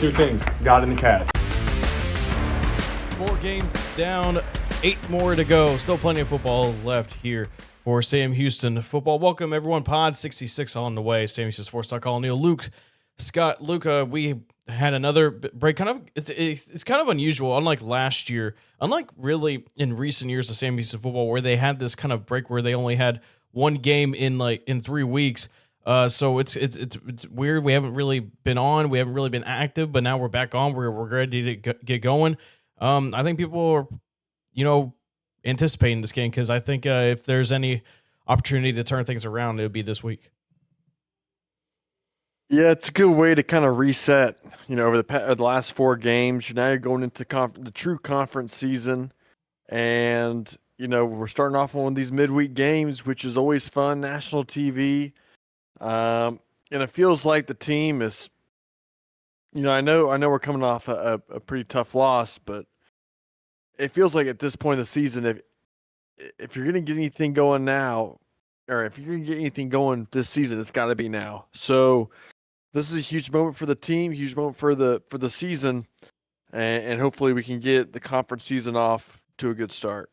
two things, God and the Cats. 4 games down, 8 more to go. Still plenty of football left here for Sam Houston football. Welcome, everyone. Pod 66 on the way. Sam Houston SportsTalk. All Neil, Luke, Scott, Luca. We had another break. It's kind of unusual. Unlike last year, unlike really in recent years of Sam Houston football, where they had this kind of break where they only had one game in 3 weeks. So it's weird. We haven't really been on. We haven't really been active, but now we're back on. We're ready to get going. I think people are, anticipating this game because I think if there's any opportunity to turn things around, it would be this week. Yeah, it's a good way to kind of reset, over the last 4 games. Now you're going into the true conference season, and, we're starting off on one of these midweek games, which is always fun, national TV. And it feels like the team is, I know we're coming off a pretty tough loss, but it feels like at this point of the season, if you're going to get anything going now, or if you're going to get anything going this season, it's got to be now. So this is a huge moment for the team, huge moment for the season, and hopefully we can get the conference season off to a good start.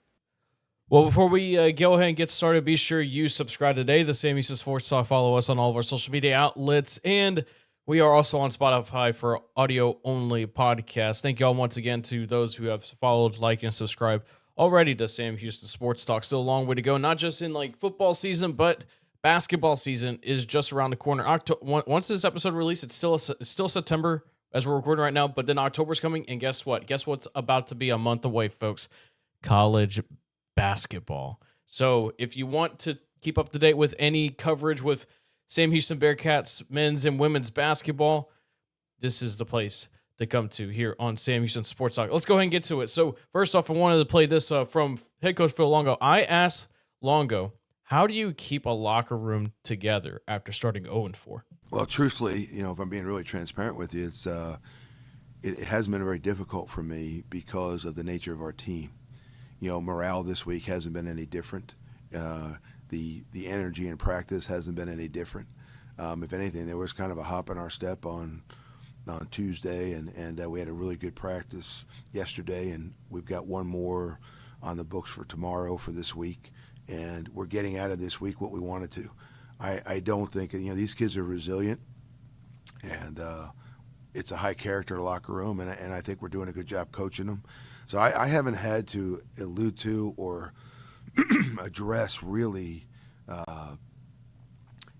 Well, before we go ahead and get started, be sure you subscribe today. The Sam Houston SportsTalk. Follow us on all of our social media outlets, and we are also on Spotify for audio-only podcasts. Thank you all once again to those who have followed, liked, and subscribed already to Sam Houston SportsTalk. Still a long way to go, not just in football season, but basketball season is just around the corner. Once this episode released, it's still September as we're recording right now, but then October's coming, and guess what? Guess what's about to be a month away, folks? College basketball. So if you want to keep up to date with any coverage with Sam Houston Bearcats men's and women's basketball, this is the place to come to here on Sam Houston SportsTalk. Let's go ahead and get to it. So first off, I wanted to play this from head coach Phil Longo. I asked Longo, how do you keep a locker room together after starting 0-4? Well, truthfully, if I'm being really transparent with you, it has been very difficult for me because of the nature of our team. Morale this week hasn't been any different. The energy in practice hasn't been any different. If anything, there was kind of a hop in our step on Tuesday, and we had a really good practice yesterday, and we've got one more on the books for tomorrow for this week, and we're getting out of this week what we wanted to. I don't think, these kids are resilient, and it's a high character locker room, and I think we're doing a good job coaching them. So I haven't had to allude to or address really,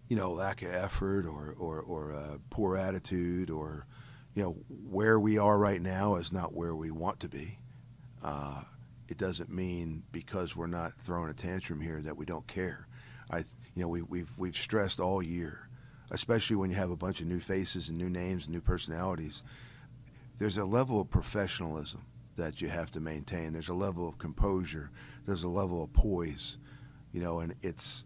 lack of effort or poor attitude or, where we are right now is not where we want to be. It doesn't mean because we're not throwing a tantrum here that we don't care. We've stressed all year, especially when you have a bunch of new faces and new names and new personalities. There's a level of professionalism that you have to maintain. There's a level of composure. There's a level of poise, and it's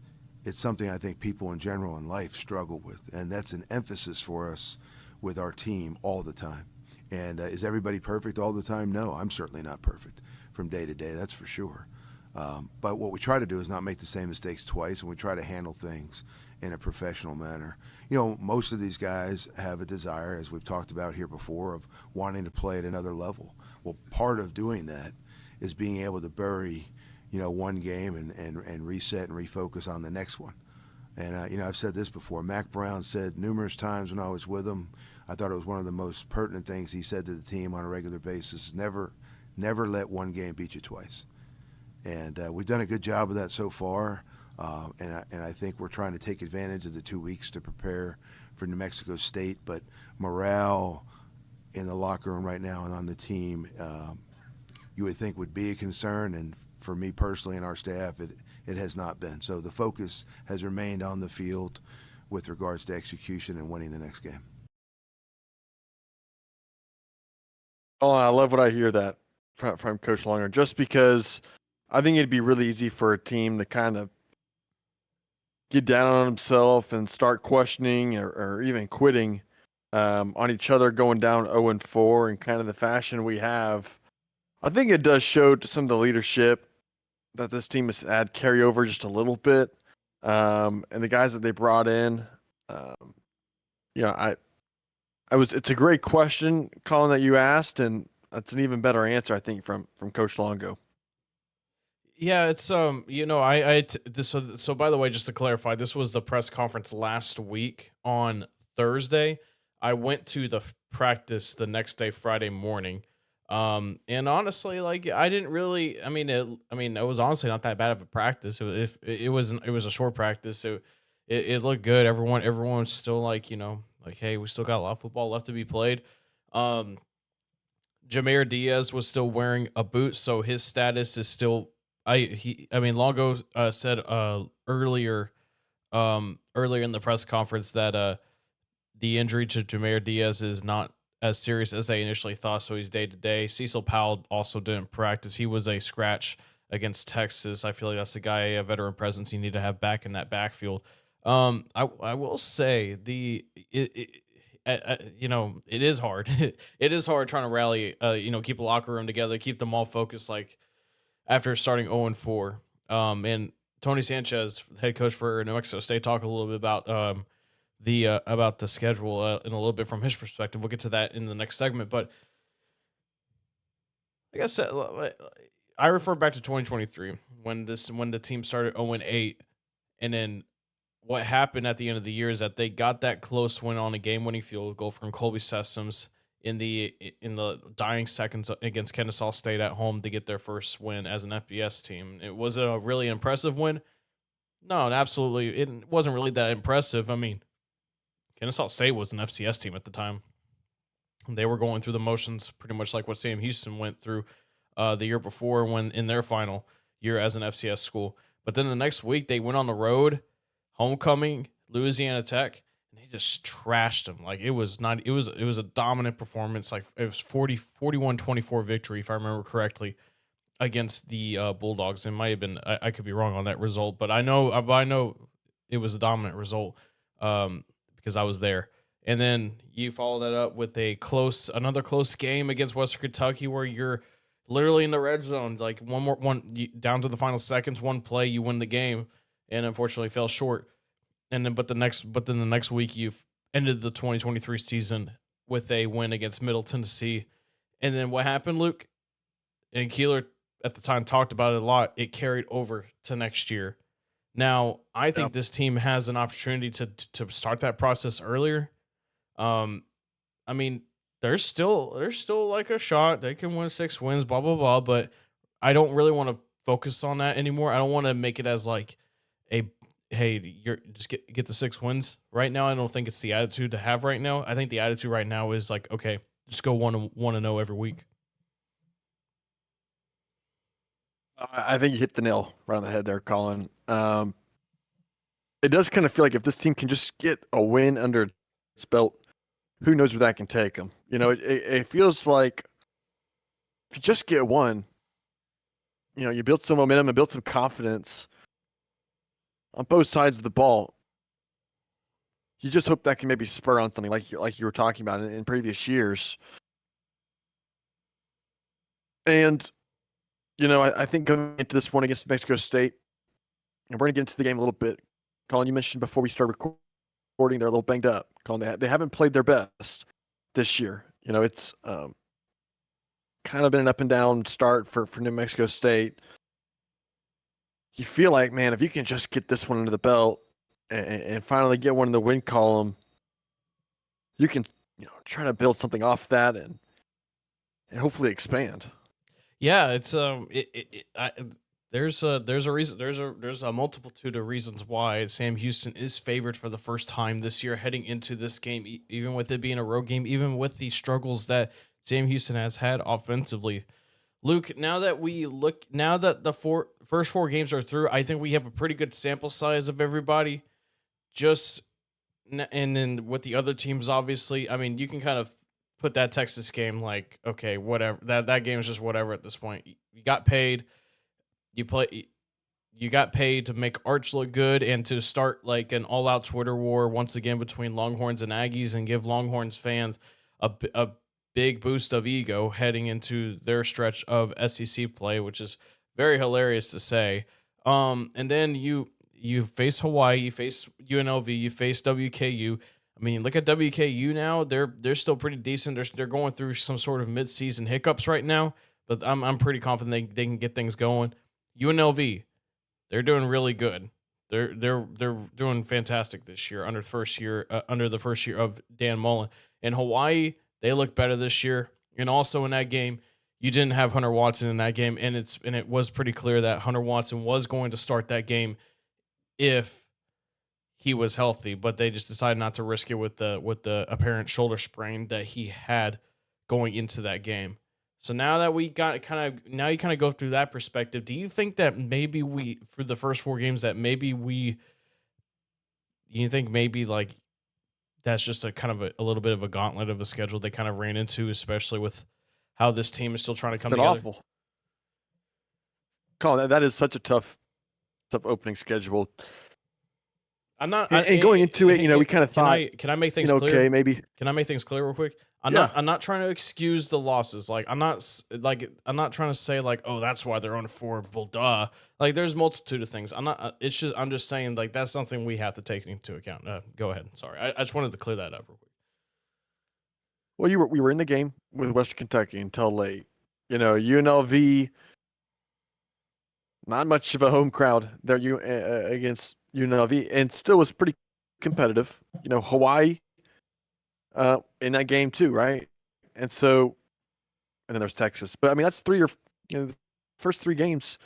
something I think people in general in life struggle with, and that's an emphasis for us with our team all the time. And is everybody perfect all the time? No, I'm certainly not perfect from day to day, that's for sure. But what we try to do is not make the same mistakes twice, and we try to handle things in a professional manner. Most of these guys have a desire, as we've talked about here before, of wanting to play at another level. Well, part of doing that is being able to bury, one game and reset and refocus on the next one. And, I've said this before. Mac Brown said numerous times when I was with him, I thought it was one of the most pertinent things he said to the team on a regular basis, never let one game beat you twice. And we've done a good job of that so far. And I think we're trying to take advantage of the 2 weeks to prepare for New Mexico State. But morale in the locker room right now and on the team, you would think would be a concern. And for me personally and our staff, it has not been. So the focus has remained on the field with regards to execution and winning the next game. Oh, I love what I hear that from Coach Longer, just because I think it'd be really easy for a team to kind of get down on himself and start questioning or even quitting on each other going down 0-4 in kind of the fashion we have. I think it does show to some of the leadership that this team has had carryover just a little bit. And the guys that they brought in, It's a great question, Colin, that you asked, and that's an even better answer, I think, from Coach Longo. Yeah, it's so by the way, just to clarify, this was the press conference last week on Thursday. I went to the practice the next day, Friday morning. And honestly, like I didn't really, it was honestly not that bad of a practice. It was a short practice. It looked good. Everyone was still like, like, hey, we still got a lot of football left to be played. Um, Jameer Diaz was still wearing a boot, so his status is still. Longo said earlier in the press conference that the injury to Jameer Diaz is not as serious as they initially thought, so he's day to day. Cecil Powell also didn't practice; he was a scratch against Texas. I feel like that's a veteran presence you need to have back in that backfield. I will say it is hard. It is hard trying to rally, keep a locker room together, keep them all focused, like after starting 0-4. And Tony Sanchez, head coach for New Mexico State, talked a little bit about the schedule in a little bit from his perspective. We'll get to that in the next segment, but like I said, I refer back to 2023 when the team started 0-8, and then what happened at the end of the year is that they got that close win on a game-winning field goal from Colby Sessoms in the dying seconds against Kennesaw State at home to get their first win as an FBS team. It was a really impressive win. No, absolutely, it wasn't really that impressive. I mean, Kennesaw State was an FCS team at the time. They were going through the motions pretty much like what Sam Houston went through the year before when in their final year as an FCS school. But then the next week they went on the road, homecoming, Louisiana Tech, and they just trashed them. Like it was a dominant performance. Like it was 41-24 victory, if I remember correctly, against the Bulldogs. It might have been, I could be wrong on that result, but I know it was a dominant result because I was there. And then you follow that up with another close game against Western Kentucky where you're literally in the red zone, like down to the final seconds, one play, you win the game, and unfortunately fell short. And then, but the next week you've ended the 2023 season with a win against Middle Tennessee. And then what happened, Luke? And Keeler at the time talked about it a lot. It carried over to next year. Now, I think this team has an opportunity to start that process earlier. I mean, there's still like a shot. They can win 6 wins, blah, blah, blah. But I don't really want to focus on that anymore. I don't want to make it as like you're just get the 6 wins right now. I don't think it's the attitude to have right now. I think the attitude right now is like, okay, just go 1-0 every week. I think you hit the nail right on the head there, Colin. It does kind of feel like if this team can just get a win under its belt, who knows where that can take them. It feels like if you just get one, you build some momentum and build some confidence on both sides of the ball. You just hope that can maybe spur on something like you were talking about in previous years. And, I think going into this one against Mexico State, and we're going to get into the game a little bit. Colin, you mentioned before we started recording, they're a little banged up. Colin, they haven't played their best this year. It's kind of been an up and down start for New Mexico State. You feel like, man, if you can just get this one under the belt and finally get one in the win column, you can, try to build something off that and hopefully expand. Yeah, it's there's a reason, there's a multitude of reasons why Sam Houston is favored for the first time this year heading into this game, even with it being a road game, even with the struggles that Sam Houston has had offensively. Luke, now that the first 4 games are through, I think we have a pretty good sample size of everybody. And then with the other teams, obviously, I mean, you can kind of put that Texas game like, okay, whatever. That game is just whatever at this point. You got paid. You got paid to make Arch look good and to start like an all-out Twitter war once again between Longhorns and Aggies and give Longhorns fans a big boost of ego heading into their stretch of SEC play, which is very hilarious to say. And then you face Hawaii, you face UNLV, you face WKU. I mean, look at WKU now. They're still pretty decent. They're going through some sort of midseason hiccups right now, but I'm pretty confident they can get things going. UNLV, they're doing really good. They're doing fantastic this year under the first year of Dan Mullen. And Hawaii, they look better this year. And also in that game, you didn't have Hunter Watson in that game, and it was pretty clear that Hunter Watson was going to start that game if he was healthy, but they just decided not to risk it with the apparent shoulder sprain that he had going into that game. So now that we got now you kind of go through that perspective, do you think that maybe we, for the first 4 games, that you think maybe like that's just a kind of a little bit of a gauntlet of a schedule they kind of ran into, especially with how this team is still trying to come together? Awful. Colin, that is such a tough opening schedule. I'm not. And going into it, we kind of thought, can I make things clear? Okay, maybe. Can I make things clear real quick? I'm not trying to excuse the losses. Like I'm not trying to say like, oh, that's why they're on 4. Well, duh. Like there's multitude of things. I'm just saying like that's something we have to take into account. Go ahead. Sorry, I just wanted to clear that up real quick. Well, we were in the game with Western Kentucky until late. UNLV, not much of a home crowd there. Against UNLV, and still was pretty competitive. Hawaii in that game too, right? And then there's Texas. But I mean, that's the first 3 games.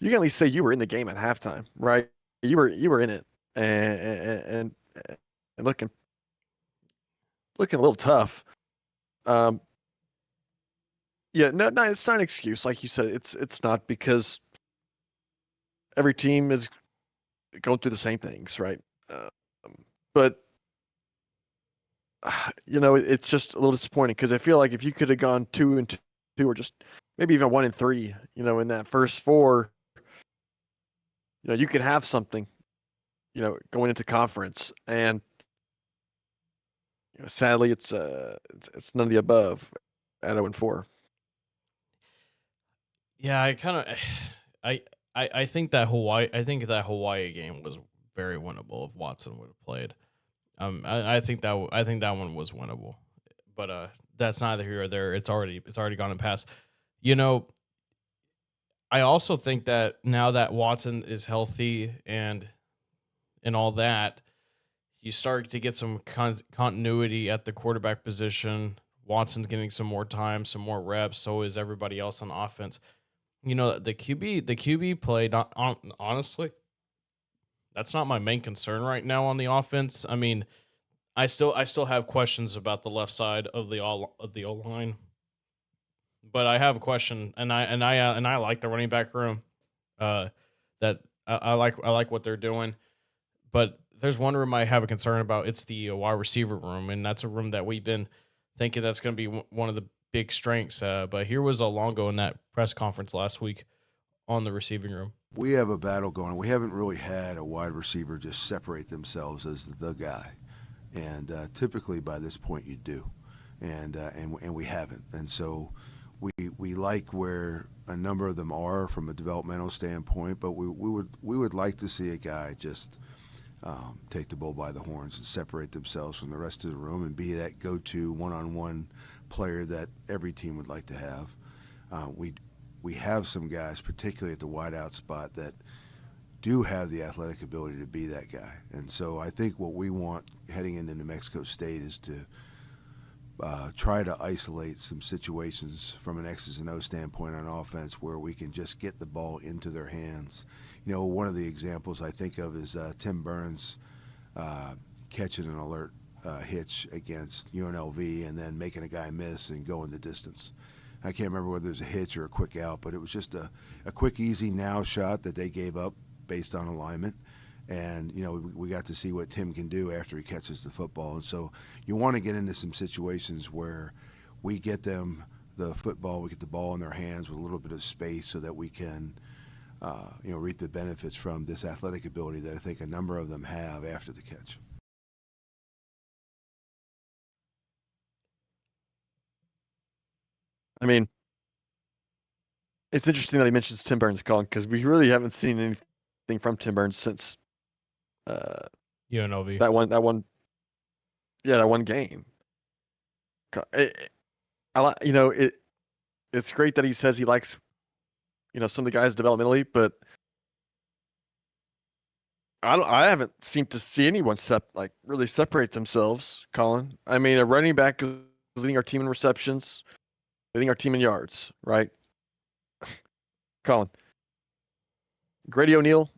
You can at least say you were in the game at halftime, right? You were in it, and looking a little tough. No, it's not an excuse, like you said. It's not, because every team is going through the same things, right? But it's just a little disappointing, because I feel like if you could have gone 2-2, or just maybe even 1-3, in that first 4, you could have something, going into conference. And sadly, it's none of the above at 0-4. Yeah, I think that Hawaii game was very winnable if Watson would have played. I think that one was winnable, but that's neither here or there. It's already gone and passed. I also think that now that Watson is healthy and all that, you start to get some continuity at the quarterback position. Watson's getting some more time, some more reps. So is everybody else on offense. The QB play. Honestly, that's not my main concern right now on the offense. I mean, I still have questions about the left side of the O-line, but I have a question, and I like the running back room. That I like what they're doing, but there's one room I have a concern about. It's the wide receiver room, and that's a room that we've been thinking that's going to be one of the big strengths. But here was Alongo in that press conference last week on the receiving room. We have a battle going. We haven't really had a wide receiver just separate themselves as the guy, and typically by this point you do, and we haven't. And so we like where a number of them are from a developmental standpoint, but we would like to see a guy just take the bull by the horns and separate themselves from the rest of the room and be that go-to one-on-one player that every team would like to have. We have some guys, particularly at the wideout spot, that do have the athletic ability to be that guy. And so I think what we want heading into New Mexico State is to try to isolate some situations from an X's and O standpoint on offense where we can just get the ball into their hands. One of the examples I think of is Tim Burns catching an alert hitch against UNLV and then making a guy miss and going the distance. I can't remember whether it was a hitch or a quick out, but it was just a quick, easy now shot that they gave up based on alignment. And, we got to see what Tim can do after he catches the football. And so you want to get into some situations where we get them the football, we get the ball in their hands with a little bit of space so that we can, reap the benefits from this athletic ability that I think a number of them have after the catch. I mean, it's interesting that he mentions Tim Burns, Colin, because we really haven't seen anything from Tim Burns since UNLV. That one Yeah, that one game. It's great that he says he likes, some of the guys developmentally, but I haven't seemed to see anyone really separate themselves, Colin. I mean, a running back is leading our team in receptions, leading our team in yards, right? Colin. Grady O'Neal,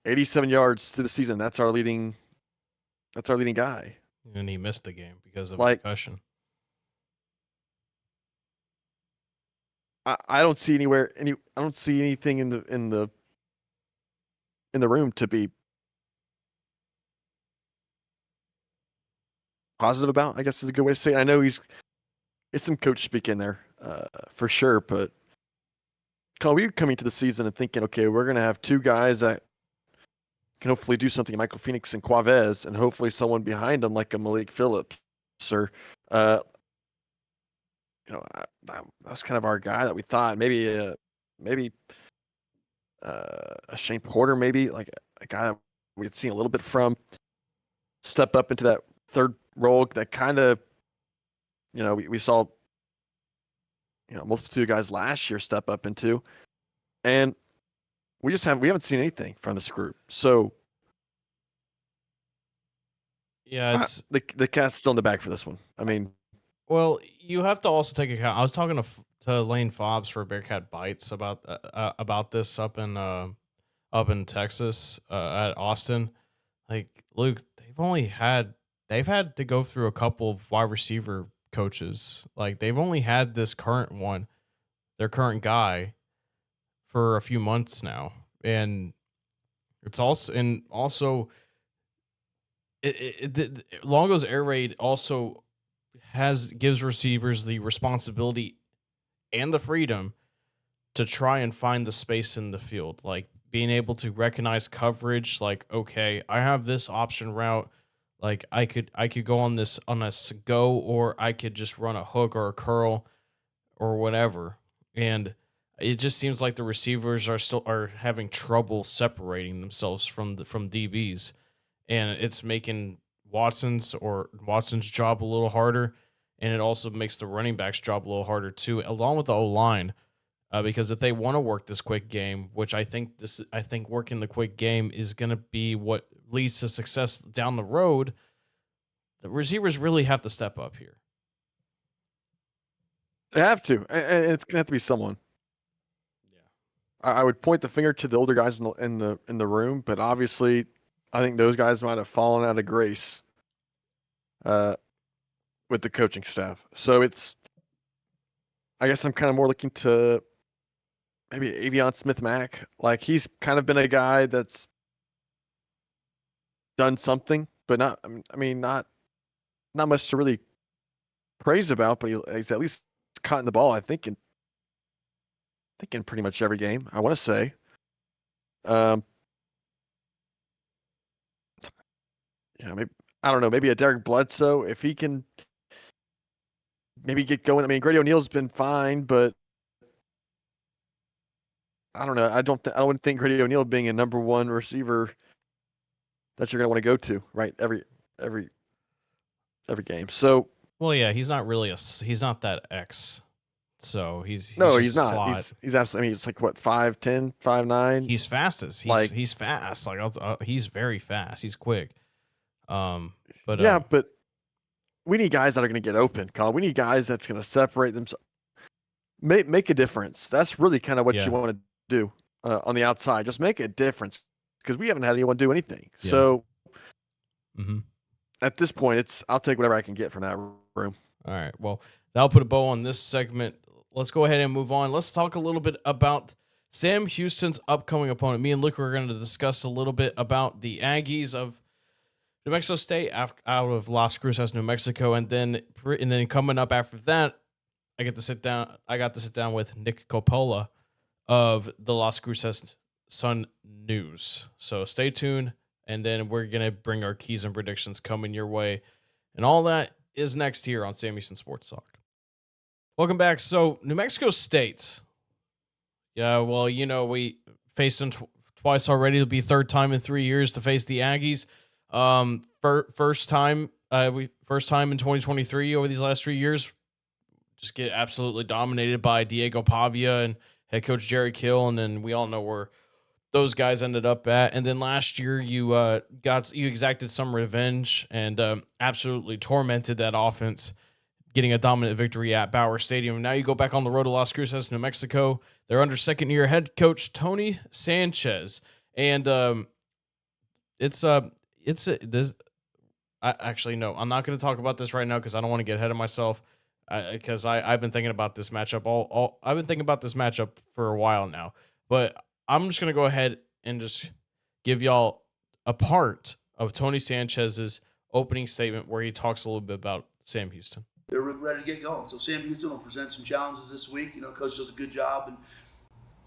87 yards through the season. That's our leading guy. And he missed the game because of a Like, concussion. I don't see I don't see anything in the room to be positive about, I guess is a good way to say it. I know it's some coach speak in there, for sure, but Colin, we're coming to the season and thinking, okay, we're gonna have two guys that can hopefully do something, Michael Phoenix and Quavez, and hopefully someone behind them like a Malik Phillips or that's kind of our guy that we thought maybe a Shane Porter, maybe like a guy that we had seen a little bit from step up into that third role that kind of, we saw, multiple guys last year step up into, and we haven't seen anything from this group. So Yeah, it's the cat's still in the bag for this one. I mean, well, you have to also take account. I was talking to Lane Fobbs for Bearcat Bites about this up in Texas at Austin. Like, Luke, they've had to go through a couple of wide receiver coaches. Like, they've only had this current one, their current guy, for a few months now, and it's also Longo's air raid also gives receivers the responsibility and the freedom to try and find the space in the field, like being able to recognize coverage. Like, okay, I have this option route. Like, I could go on a go, or I could just run a hook or a curl or whatever. And it just seems like the receivers are having trouble separating themselves from DBs, and it's making Watson's job a little harder, and it also makes the running back's job a little harder too, along with the O-line, because if they want to work this quick game, which I think working the quick game is going to be what leads to success down the road, the receivers really have to step up here. they have to, and it's gonna have to be someone. I would point the finger to the older guys in the room, but obviously, I think those guys might have fallen out of grace with the coaching staff. So I guess I'm kind of more looking to maybe Avion Smith-Mack. Like, he's kind of been a guy that's done something, but not much to really praise about. But he's at least caught in the ball, I think, in pretty much every game, I want to say. Maybe, I don't know, maybe a Derek Bledsoe, if he can maybe get going. I mean, Grady O'Neal's been fine, but I don't know. I wouldn't think Grady O'Neal being a number one receiver that you're going to want to go to, right? Every game. So, well, yeah, he's not that X. So he's no, just he's not. Slot. He's absolutely. I mean, he's like what, 5'10", 5'9". He's fastest. He's fast. Like, he's very fast. He's quick. But but we need guys that are going to get open, Colin. We need guys that's going to separate themselves, make a difference. That's really kind of what you want to do on the outside. Just make a difference, because we haven't had anyone do anything. Yeah. So at this point, I'll take whatever I can get from that room. All right. Well, that'll put a bow on this segment. Let's go ahead and move on. Let's talk a little bit about Sam Houston's upcoming opponent. Me and Luke are going to discuss a little bit about the Aggies of New Mexico State out of Las Cruces, New Mexico, and then coming up after that, I got to sit down with Nick Coppola of the Las Cruces Sun News. So stay tuned, and then we're gonna bring our keys and predictions coming your way, and all that is next here on Sam Houston Sports Talk. Welcome back. So New Mexico State, yeah, well, we faced them twice already. It'll be third time in 3 years to face the Aggies. First time we first time in 2023 over these last 3 years, just get absolutely dominated by Diego Pavia and head coach Jerry Kill, and then we all know where those guys ended up at. And then last year you exacted some revenge and absolutely tormented that offense, getting a dominant victory at Bauer Stadium. Now you go back on the road to Las Cruces, New Mexico. They're under second-year head coach Tony Sanchez, and actually, no, I'm not going to talk about this right now because I don't want to get ahead of myself. Because I've been thinking about this matchup I've been thinking about this matchup for a while now. But I'm just going to go ahead and just give y'all a part of Tony Sanchez's opening statement where he talks a little bit about Sam Houston. They're ready to get going. So Sam Houston will present some challenges this week. Coach does a good job, and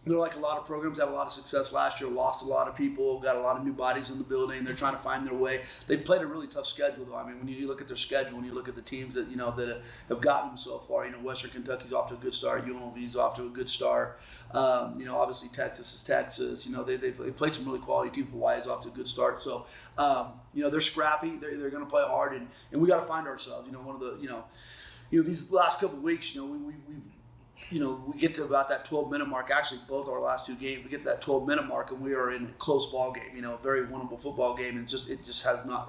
they're like a lot of programs, had a lot of success last year, lost a lot of people, got a lot of new bodies in the building. They're trying to find their way. They played a really tough schedule, though. I mean, when you look at their schedule, when you look at the teams that that have gotten them so far, Western Kentucky's off to a good start. UNLV's off to a good start. Obviously Texas is Texas. They've played some really quality teams. Hawaii's off to a good start. So, they're scrappy. They're going to play hard, and we got to find ourselves. One of the these last couple of weeks, we get to about that 12-minute mark. Actually, both our last two games, we get to that 12-minute mark, and we are in a close ball game. A very winnable football game, and it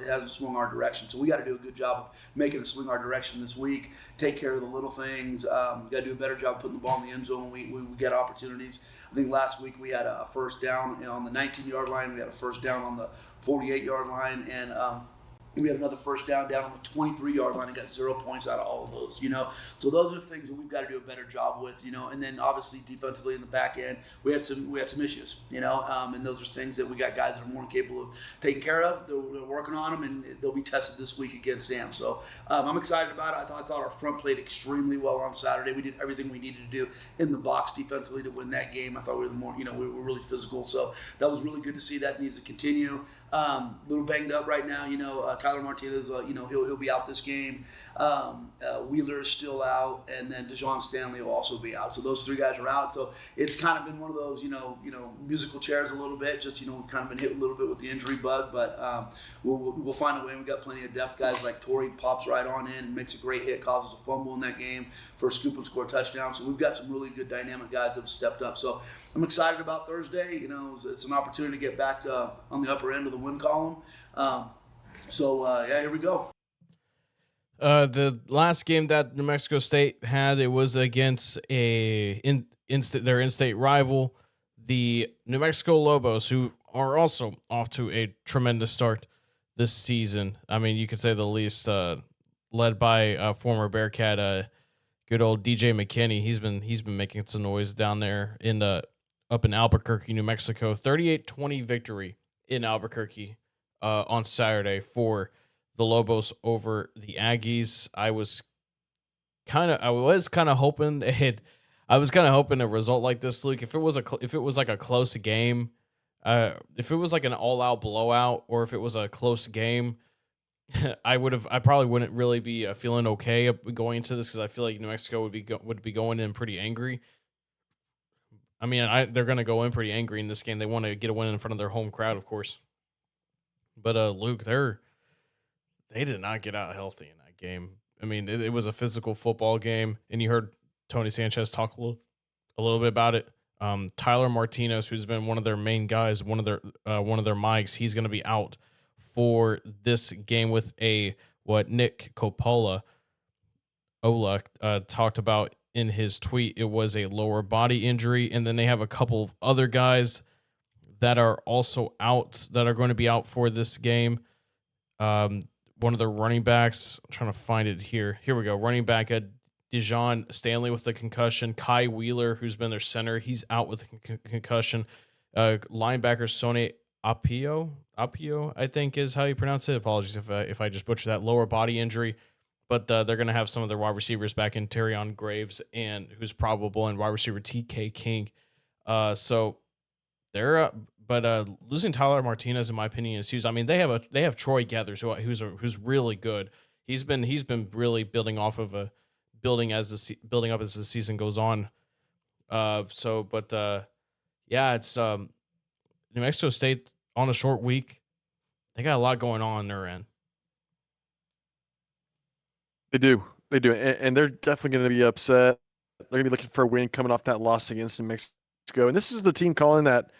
hasn't swung our direction. So we got to do a good job of making it swing our direction this week. Take care of the little things. We got to do a better job putting the ball in the end zone when we get opportunities. I think last week we had a first down on the 19-yard line. We had a first down on the 48-yard line, and we had another first down on the 23-yard line and got 0 points out of all of those, So those are things that we've got to do a better job with, And then obviously defensively in the back end, we had some issues, And those are things that we got guys that are more capable of taking care of. They're working on them, and they'll be tested this week against Sam. So I'm excited about it. I thought our front played extremely well on Saturday. We did everything we needed to do in the box defensively to win that game. I thought we were we were really physical. So that was really good to see. That needs to continue. A little banged up right now, Tyler Martinez, he'll be out this game. Wheeler is still out, and then DeJohn Stanley will also be out. So those three guys are out. So it's kind of been one of those, musical chairs a little bit. Just we've kind of been hit a little bit with the injury bug, but we'll find a way. We've got plenty of depth guys like Torrey pops right on in and makes a great hit, causes a fumble in that game for a scoop and score touchdown. So we've got some really good dynamic guys that have stepped up. So I'm excited about Thursday. It's an opportunity to get back on the upper end of the win column. Here we go. The last game that New Mexico State had, it was against their in-state rival, the New Mexico Lobos, who are also off to a tremendous start this season. I mean, you could say the least, led by former Bearcat, good old DJ McKinney. He's been making some noise down there up in Albuquerque, New Mexico. 38-20 victory in Albuquerque on Saturday for the Lobos over the Aggies. I was kind of hoping a result like this, Luke. If it was like a close game, if it was like an all-out blowout, or if it was a close game, I probably wouldn't really be feeling okay going into this, because I feel like New Mexico would be going in pretty angry. I mean, they're going to go in pretty angry in this game. They want to get a win in front of their home crowd, of course. But Luke, they did not get out healthy in that game. I mean, it was a physical football game, and you heard Tony Sanchez talk a little bit about it. Tyler Martinez, who's been one of their main guys, one of their mics, he's going to be out for this game with Nick Coppola talked about in his tweet. It was a lower body injury, and then they have a couple of other guys that are also out, that are going to be out for this game. One of their running backs, I'm trying to find it here. Here we go. Running back DeJohn Stanley with the concussion. Kai Wheeler, who's been their center, he's out with concussion. Linebacker Sonny Apio, I think is how you pronounce it. Apologies if I just butchered that. Lower body injury. But they're going to have some of their wide receivers back in, Terrion Graves, and who's probable, and wide receiver TK King. So they're but losing Tyler Martinez, in my opinion, is huge. I mean, they have Troy Gathers, who's really good. He's been really building up as the season goes on. It's New Mexico State on a short week. They got a lot going on their end. They do. They do. And they're definitely going to be upset. They're going to be looking for a win coming off that loss against New Mexico. And this is the team calling that,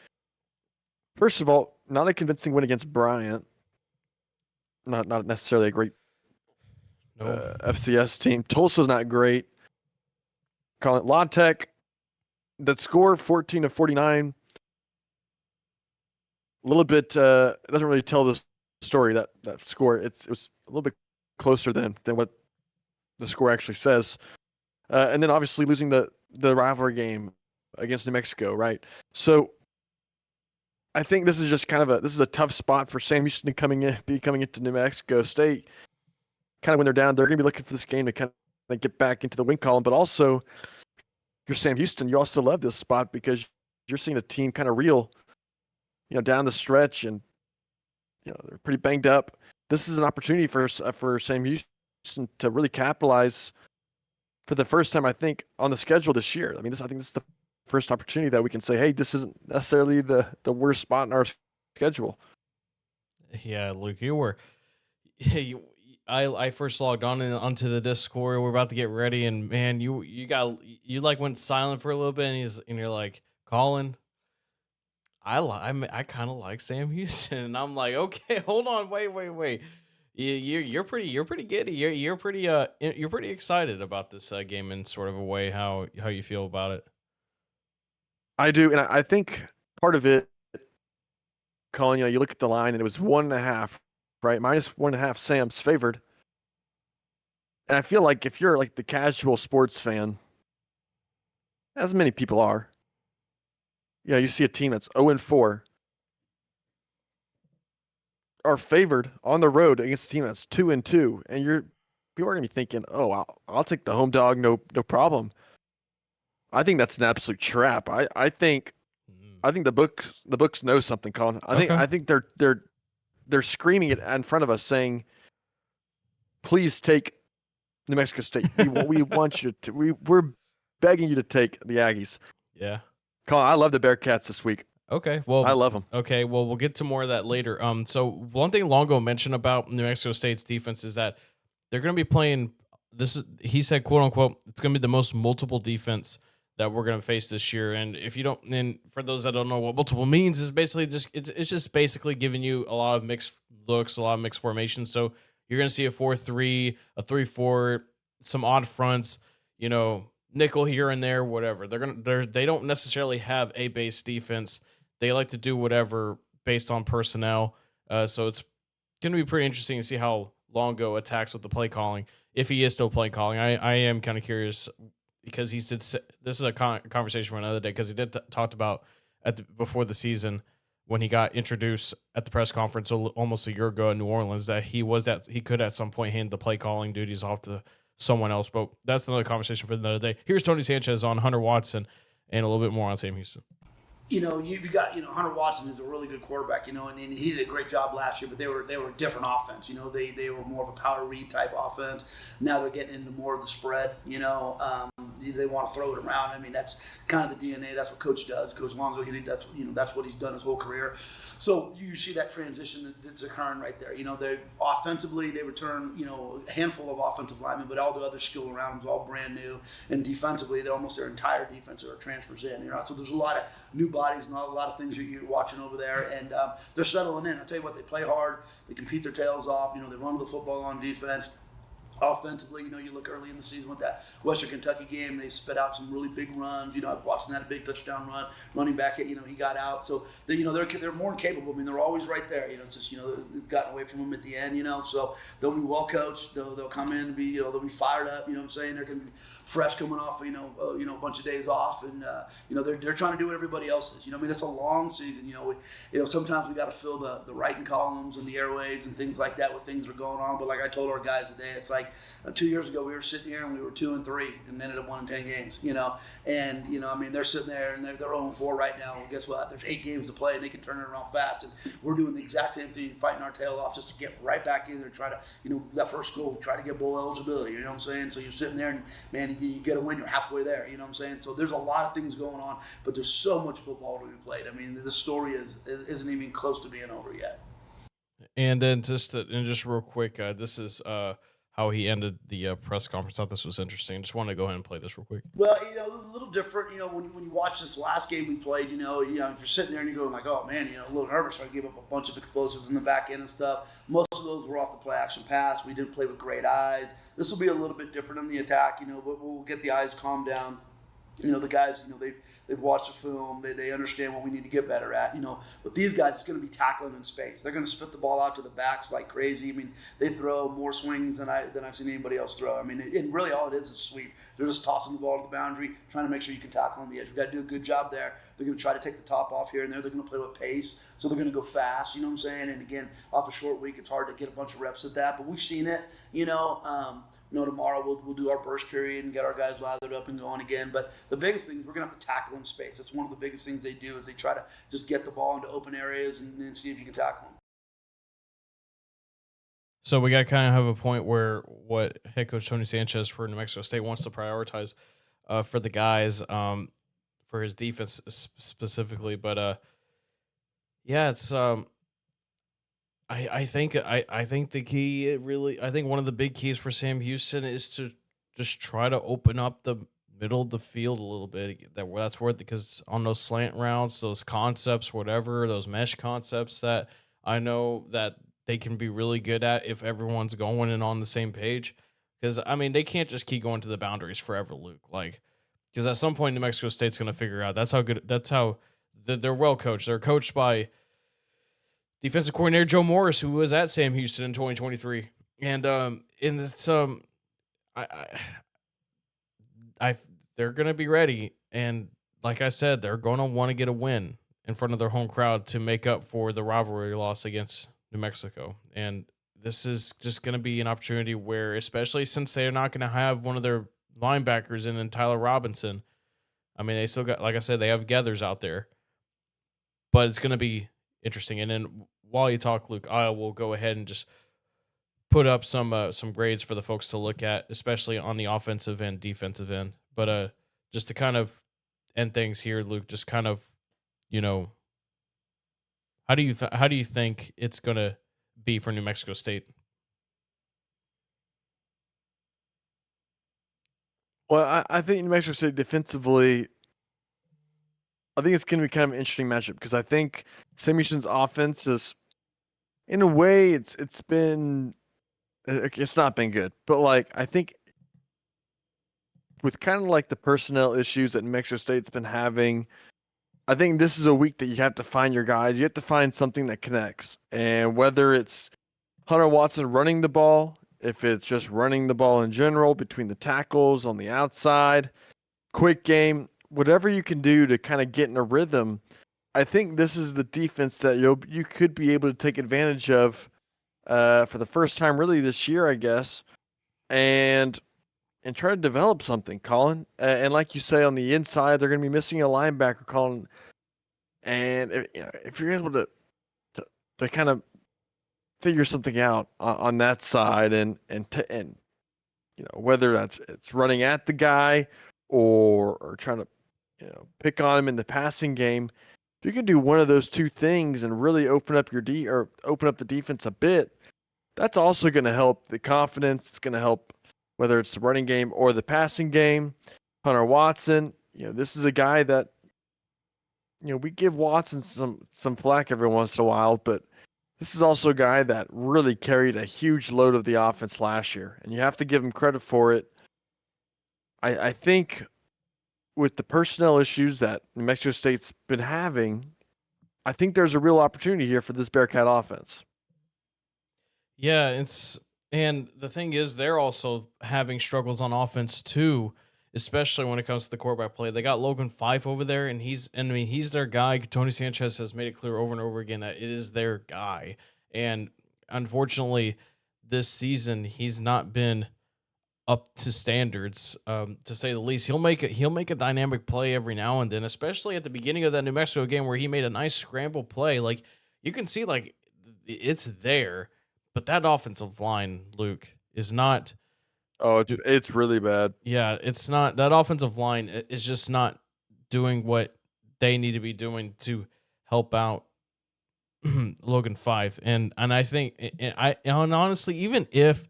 first of all, not a convincing win against Bryant. Not necessarily a great No. FCS team. Tulsa's not great. Calling it La Tech, that score 14-49. A little bit it doesn't really tell the story, that score. It was a little bit closer than what the score actually says. And then obviously losing the rivalry game against New Mexico, right? So I think this is just kind of this is a tough spot for Sam Houston coming into New Mexico State. Kind of when they're down, they're going to be looking for this game to kind of get back into the win column. But also, if you're Sam Houston, you also love this spot because you're seeing a team kind of reel, down the stretch, and they're pretty banged up. This is an opportunity for Sam Houston to really capitalize for the first time, I think, on the schedule this year. I mean, I think this is the first opportunity that we can say, hey, this isn't necessarily the worst spot in our schedule. Yeah, Luke, I first logged onto the Discord. We're about to get ready, and man, you went silent for a little bit, and you're like, Colin, I kind of like Sam Houston, and I'm like, okay, hold on, wait. You're pretty giddy. You're pretty excited about this game in sort of a way. How you feel about it? I do, and I think part of it, Colin, you look at the line, and it was 1.5, right? -1.5. Sam's favored, and I feel like if you're like the casual sports fan, as many people are, you see a team that's 0-4 are favored on the road against a team that's 2-2, and people are gonna be thinking, "Oh, I'll take the home dog, no problem." I think that's an absolute trap. I think the books know something, Colin. I think they're screaming it in front of us, saying, "Please take New Mexico State. We want you to. We're begging you to take the Aggies." Yeah, Colin, I love the Bearcats this week. Okay, well, I love them. Okay, well, we'll get to more of that later. So one thing Longo mentioned about New Mexico State's defense is that they're going to be playing. He said, "quote unquote," it's going to be the most multiple defense that we're going to face this year. And if you don't, and for those that don't know what multiple means, is basically it's just basically giving you a lot of mixed looks, a lot of mixed formations. So you're going to see a 4-3, a 3-4, some odd fronts, nickel here and there, whatever. They don't necessarily have a base defense. They like to do whatever based on personnel. So it's going to be pretty interesting to see how Longo attacks with the play calling, if he is still play calling. I am kind of curious because this is a conversation for another day, because he did talked about before the season when he got introduced at the press conference almost a year ago in New Orleans that he could at some point hand the play calling duties off to someone else. But that's another conversation for another day. Here's Tony Sanchez on Hunter Watson and a little bit more on Sam Houston. You've got, Hunter Watson is a really good quarterback, and he did a great job last year, but they were a different offense. They were more of a power read type offense. Now they're getting into more of the spread, they want to throw it around. I mean, that's kind of the DNA. That's what Coach does. Coach Longo, that's what he's done his whole career. So you see that transition that's occurring right there. They offensively, they return, a handful of offensive linemen, but all the other skill around them is all brand new. And defensively, they're almost their entire defense are transfers in. So there's a lot of new bodies and a lot of things you're watching over there, and they're settling in. I'll tell you what, they play hard. They compete their tails off. They run the football on defense. Offensively, you look early in the season with that Western Kentucky game, they spit out some really big runs. Watson had a big touchdown run. Running back, he got out. So they're more capable. I mean, they're always right there. It's just they've gotten away from them at the end. So they'll be well coached. They'll come in and be they'll be fired up. You know what I'm saying? They're going to be fresh coming off a bunch of days off, and they're trying to do what everybody else is. It's a long season. Sometimes we got to fill the writing columns and the airwaves and things like that with things that are going on. But like I told our guys today, it's like 2 years ago we were sitting here and we were 2-3 and ended up winning 10 games. And they're sitting there and they're 0-4 right now. Well, guess what? There's 8 games to play and they can turn it around fast. And we're doing the exact same thing, fighting our tail off just to get right back in there, try to that first goal, try to get bowl eligibility. You know what I'm saying? So you're sitting there and man, you get a win, you're halfway there. You know what I'm saying? So there's a lot of things going on, but there's so much football to be played. I mean, the story isn't even close to being over yet. And then just real quick, this is how he ended the press conference. I thought this was interesting. Just want to go ahead and play this real quick. Well, a little different. When you watch this last game we played, if you're sitting there and you're going like, oh man, a little nervous. I gave up a bunch of explosives in the back end and stuff. Most of those were off the play action pass. We didn't play with great eyes. This will be a little bit different in the attack, but we'll get the eyes calmed down. The guys, they've watched the film. They understand what we need to get better at. With these guys, it's going to be tackling in space. They're going to spit the ball out to the backs like crazy. I mean, they throw more swings than I've seen anybody else throw. I mean, and really all it is sweep. They're just tossing the ball to the boundary, trying to make sure you can tackle on the edge. We've got to do a good job there. They're going to try to take the top off here and there. They're going to play with pace, so they're going to go fast. You know what I'm saying? And again, off a short week, it's hard to get a bunch of reps at that, but we've seen it. Tomorrow we'll do our burst period and get our guys lathered up and going again. But the biggest thing is we're going to have to tackle in space. That's one of the biggest things they do is they try to just get the ball into open areas and see if you can tackle them. So we got to kind of have a point where what head coach Tony Sanchez for New Mexico State wants to prioritize for the guys, for his defense specifically. But it's I think the key I think one of the big keys for Sam Houston is to just try to open up the middle of the field a little bit. That's where, because on those slant routes, those concepts, whatever, those mesh concepts that I know that they can be really good at if everyone's going and on the same page. Because I mean, they can't just keep going to the boundaries forever, Luke. Because at some point New Mexico State's going to figure out they're well coached. They're coached by defensive coordinator Joe Morris, who was at Sam Houston in 2023, and it's they're gonna be ready, and like I said, they're gonna want to get a win in front of their home crowd to make up for the rivalry loss against New Mexico, and this is just gonna be an opportunity where, especially since they're not gonna have one of their linebackers in Tyler Robinson. I mean, they still got, like I said, they have Gathers out there, but it's gonna be interesting. And then while you talk, Luke, I will go ahead and just put up some grades for the folks to look at, especially on the offensive and defensive end. But just to kind of end things here, Luke, just kind of, how do you think it's gonna be for New Mexico State? Well, I think New Mexico State defensively, I think it's going to be kind of an interesting matchup because I think Sam Houston's offense is, in a way, it's not been good. But I think with kind of the personnel issues that New Mexico State's been having, I think this is a week that you have to find your guys. You have to find something that connects. And whether it's Hunter Watson running the ball, if it's just running the ball in general between the tackles on the outside, quick game, whatever you can do to kind of get in a rhythm, I think this is the defense that you could be able to take advantage of for the first time really this year, I guess, and try to develop something, Colin. And like you say, on the inside, they're going to be missing a linebacker, Colin. And if you're able to kind of figure something out on that side, and whether it's running at the guy or trying to pick on him in the passing game, if you can do one of those two things and really open up open up the defense a bit, that's also going to help the confidence. It's going to help whether it's the running game or the passing game. Hunter Watson, this is a guy that we give Watson some flack every once in a while, but this is also a guy that really carried a huge load of the offense last year, and you have to give him credit for it. I think with the personnel issues that New Mexico State's been having, I think there's a real opportunity here for this Bearcat offense. Yeah, and the thing is, they're also having struggles on offense too, especially when it comes to the quarterback play. They got Logan Fife over there, and he's their guy. Tony Sanchez has made it clear over and over again that it is their guy. And unfortunately, this season he's not been up to standards, to say the least. He'll make a dynamic play every now and then, especially at the beginning of that New Mexico game where he made a nice scramble play. You can see it's there, but that offensive line, Luke, is not. Oh, it's really bad. Yeah, it's not. That offensive line is just not doing what they need to be doing to help out Logan Fife. And I think, and honestly, even if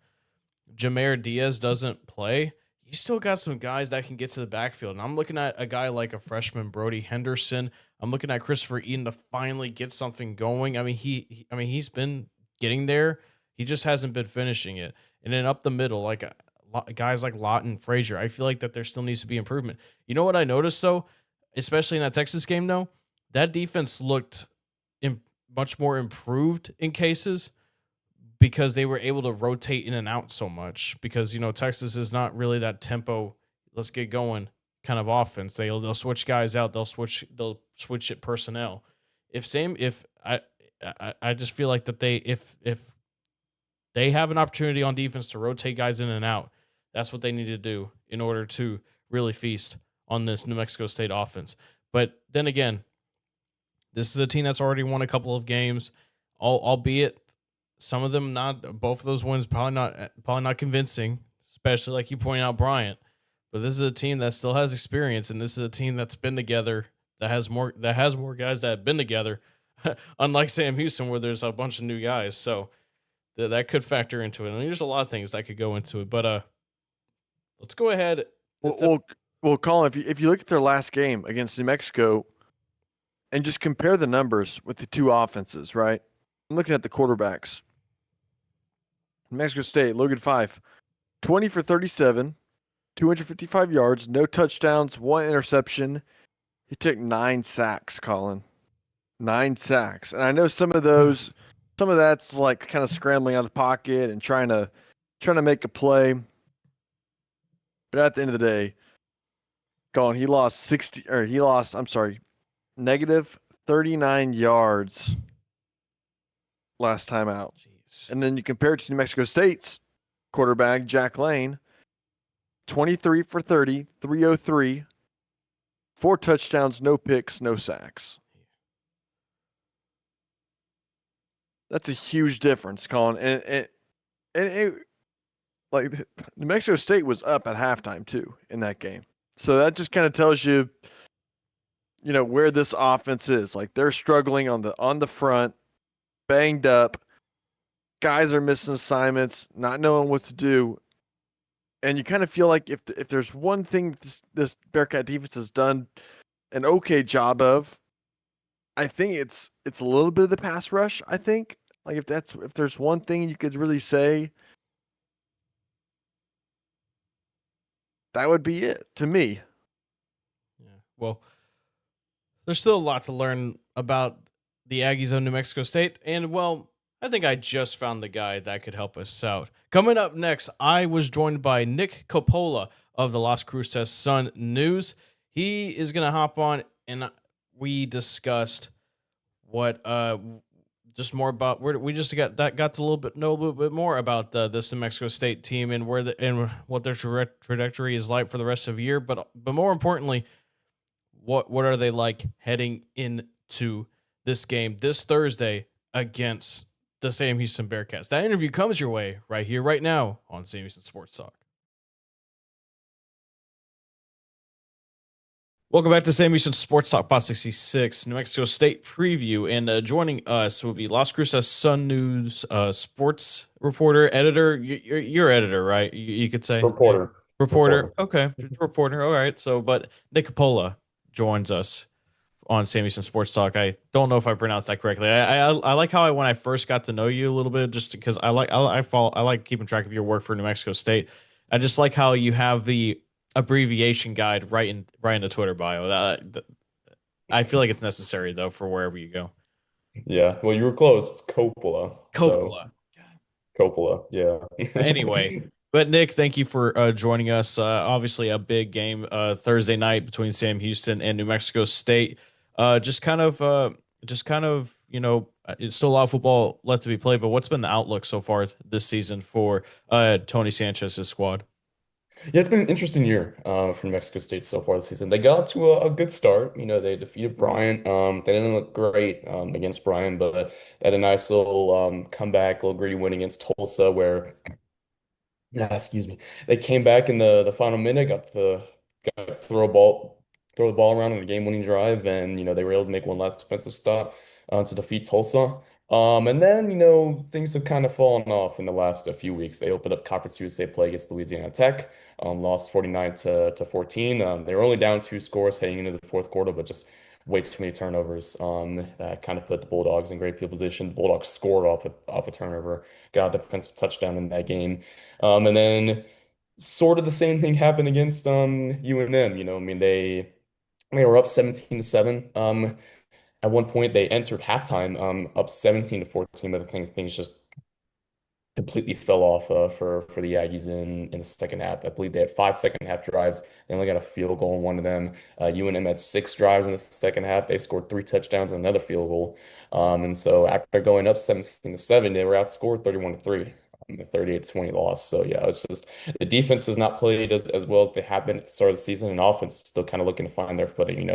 Jameer Diaz doesn't play, you still got some guys that can get to the backfield. And I'm looking at a guy like a freshman Brody Henderson. I'm looking at Christopher Eaton to finally get something going. I mean, he's been getting there. He just hasn't been finishing it. And then up the middle, like guys like Lawton, Frazier, I feel like that there still needs to be improvement. You know what I noticed though, especially in that Texas game though, that defense looked much more improved in cases because they were able to rotate in and out so much because, Texas is not really that tempo, let's get going kind of offense. They'll switch guys out. They'll switch it personnel. If I just feel like that if they have an opportunity on defense to rotate guys in and out, that's what they need to do in order to really feast on this New Mexico State offense. But then again, this is a team that's already won a couple of games, albeit some of them not. Both of those wins probably not convincing, especially like you pointed out, Bryant. But this is a team that still has experience, and this is a team that's been together, that has more guys that have been together, unlike Sam Houston, where there's a bunch of new guys. So that could factor into it. I mean, there's a lot of things that could go into it. But let's go ahead. Well, Colin, if you look at their last game against New Mexico and just compare the numbers with the two offenses, right? I'm looking at the quarterbacks. New Mexico State, Logan Fife, 20 for 37, 255 yards, no touchdowns, 1 interception. He took 9 sacks, Colin. 9 sacks. And I know some of that's like kind of scrambling out of the pocket and trying to make a play. But at the end of the day, Colin, he lost negative 39 yards last time out. Jeez. And then you compare it to New Mexico State's quarterback, Jack Lane, 23 for 30, 303, 4 touchdowns, no picks, no sacks. That's a huge difference, Colin. And it, like New Mexico State was up at halftime too in that game. So that just kind of tells you, where this offense is. Like they're struggling on the front, banged up. Guys are missing assignments, not knowing what to do. And you kind of feel like if there's one thing this Bearcat defense has done an okay job of, I think it's a little bit of the pass rush. I think like if there's one thing you could really say, that would be it to me. Yeah. Well, there's still a lot to learn about the Aggies of New Mexico State, and well, I think I just found the guy that could help us out. Coming up next, I was joined by Nick Coppola of the Las Cruces Sun News. He is going to hop on, and we discussed what just more about where we just got to know a little bit more about this New Mexico State team and what their trajectory is like for the rest of the year. But more importantly, what are they like heading into this game this Thursday against the Sam Houston Bearcats? That interview comes your way right here, right now on Sam Houston Sports Talk. Welcome back to Sam Houston Sports Talk, Pod 66, New Mexico State preview. And joining us will be Las Cruces Sun News sports reporter, editor. You're editor, right? You could say Reporter. Okay, reporter. All right. So, but Nick Coppola joins us on Sam Houston Sports Talk. I don't know if I pronounced that correctly. I like how when I first got to know you a little bit, just because I like keeping track of your work for New Mexico State. I just like how you have the abbreviation guide right in the Twitter bio. I feel like it's necessary though for wherever you go. Yeah, well, you were close. It's Coppola. Coppola. Coppola, yeah. Anyway, but Nick, thank you for joining us. Obviously, a big game Thursday night between Sam Houston and New Mexico State. Just kind of, it's still a lot of football left to be played. But what's been the outlook so far this season for Tony Sanchez's squad? Yeah, it's been an interesting year for New Mexico State so far this season. They got to a good start. They defeated Bryant. They didn't look great against Bryant, but they had a nice little comeback, little gritty win against Tulsa where, excuse me, they came back in the final minute, got to throw the ball around in a game-winning drive, and they were able to make one last defensive stop to defeat Tulsa. And then, things have kind of fallen off in the last few weeks. They opened up Conference USA play against Louisiana Tech, lost 49 to 14. They were only down 2 scores heading into the fourth quarter, but just way too many turnovers. That kind of put the Bulldogs in great field position. The Bulldogs scored off a turnover, got a defensive touchdown in that game. And then sort of the same thing happened against UNM. I mean, they were up 17 to 7. At one point, they entered halftime up 17 to 14, but I think things just completely fell off for the Aggies in the second half. I believe they had 5 second half drives. They only got a field goal in one of them. UNM had 6 drives in the second half. They scored 3 touchdowns and another field goal. And so after going up 17 to 7, they were outscored 31 to 3. A 38 to 20 loss. So yeah, it's just the defense has not played as well as they have been at the start of the season, and offense is still kind of looking to find their footing.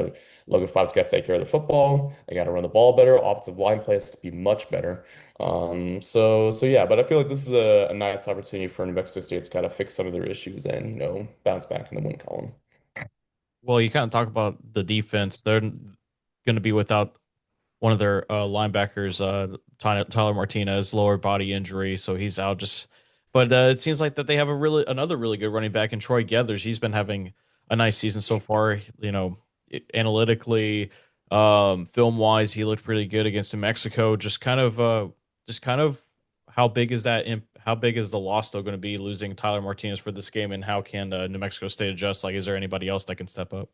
Logan Five's got to take care of the football. They got to run the ball better. Offensive line play has to be much better. So yeah, but I feel like this is a nice opportunity for New Mexico State to kind of fix some of their issues and bounce back in the win column. Well, you kind of talk about the defense. They're going to be without one of their linebackers, Tyler Martinez, lower body injury, so he's out. But it seems like that they have another really good running back in Troy Gathers. He's been having a nice season so far. Analytically, film wise, he looked pretty good against New Mexico. Just kind of how big is that? How big is the loss though going to be losing Tyler Martinez for this game, and how can New Mexico State adjust? Like, is there anybody else that can step up?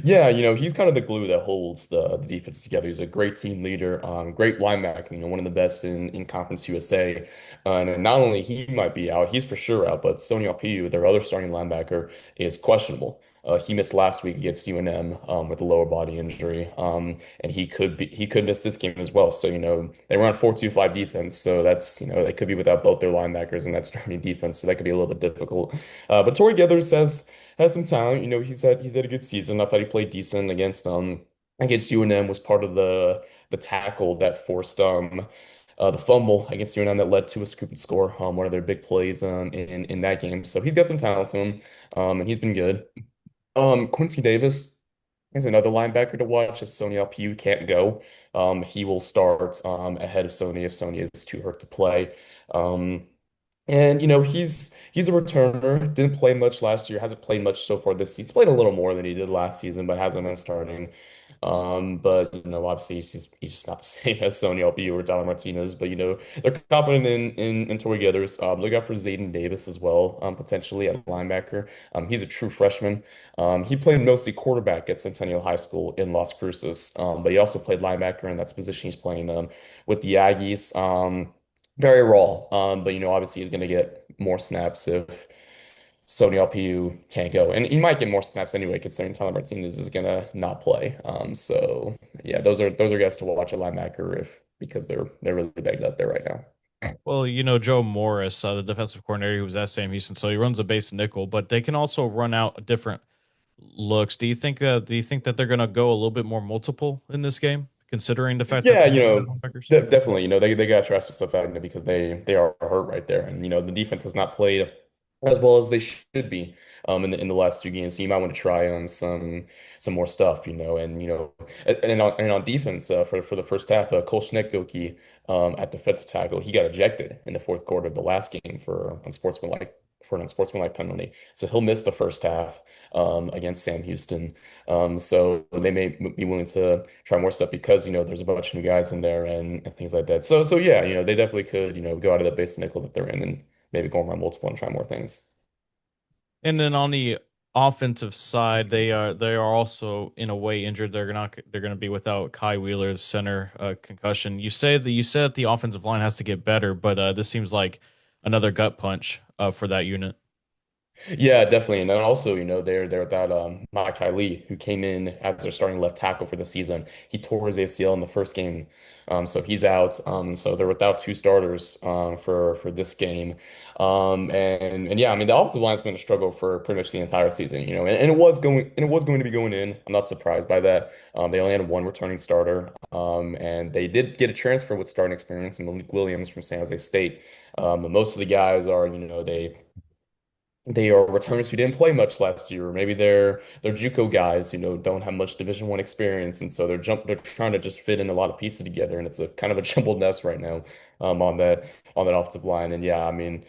Yeah, he's kind of the glue that holds the defense together. He's a great team leader, great linebacker, one of the best in Conference USA. And not only he might be out, he's for sure out, but Sonny Alpiu, their other starting linebacker, is questionable. He missed last week against UNM with a lower body injury, and he could miss this game as well. So they run 4-2-5 defense, so that's they could be without both their linebackers and that starting defense, so that could be a little bit difficult. But Torrey Githers has some talent. He's had a good season. I thought he played decent against UNM, was part of the tackle that forced the fumble against UNM that led to a scoop and score, one of their big plays in that game. So he's got some talent to him, and he's been good. Quincy Davis is another linebacker to watch if Sony Alpiu can't go. He will start ahead of Sony if Sony is too hurt to play. Um, and he's a returner. Didn't play much last year. Hasn't played much so far this season. He's played a little more than he did last season, but hasn't been starting. But obviously he's just not the same as Sonny Albi or Tyler Martinez. But they're confident in Torrey Githers. Look out for Zayden Davis as well, potentially at linebacker. He's a true freshman. He played mostly quarterback at Centennial High School in Las Cruces, but he also played linebacker, and that's the position he's playing with the Aggies. Very raw. But obviously he's going to get more snaps if Sony LPU can't go, and he might get more snaps anyway, considering Tyler Martinez is going to not play. So yeah, those are guys to watch at linebacker because they're really bagged up there right now. Well, Joe Morris, the defensive coordinator who was at Sam Houston, so he runs a base nickel, but they can also run out different looks. Do you think that they're going to go a little bit more multiple in this game, considering the fact that Yeah, they have linebackers? definitely. They got to try some stuff out because they are hurt right there, and the defense has not played as well as they should be in the last 2 games. So you might want to try on some more stuff, and on defense for the first half, Cole Schneckgoki at defensive tackle, he got ejected in the fourth quarter of the last game for an unsportsmanlike penalty. So he'll miss the first half against Sam Houston. So they may be willing to try more stuff because there's a bunch of new guys in there and things like that. So yeah, they definitely could go out of the base nickel that they're in and maybe go around multiple and try more things. And then on the offensive side, they are also in a way injured. They're going to be without Kai Wheeler, the center, concussion. You said the offensive line has to get better, but this seems like another gut punch for that unit. Yeah, definitely. And then also, they're without Malachi Lee, who came in as their starting left tackle for the season. He tore his ACL in the first game, so he's out. So they're without 2 starters for this game. And yeah, I mean the offensive line's been a struggle for pretty much the entire season, and it was going to be going in. I'm not surprised by that. They only had one returning starter, and they did get a transfer with starting experience in Malik Williams from San Jose State. But most of the guys are, they are returners who didn't play much last year, or maybe they're JUCO guys who don't have much Division One experience, and so they're trying to just fit in a lot of pieces together, and it's a kind of a jumbled mess right now on that offensive line. And yeah, I mean,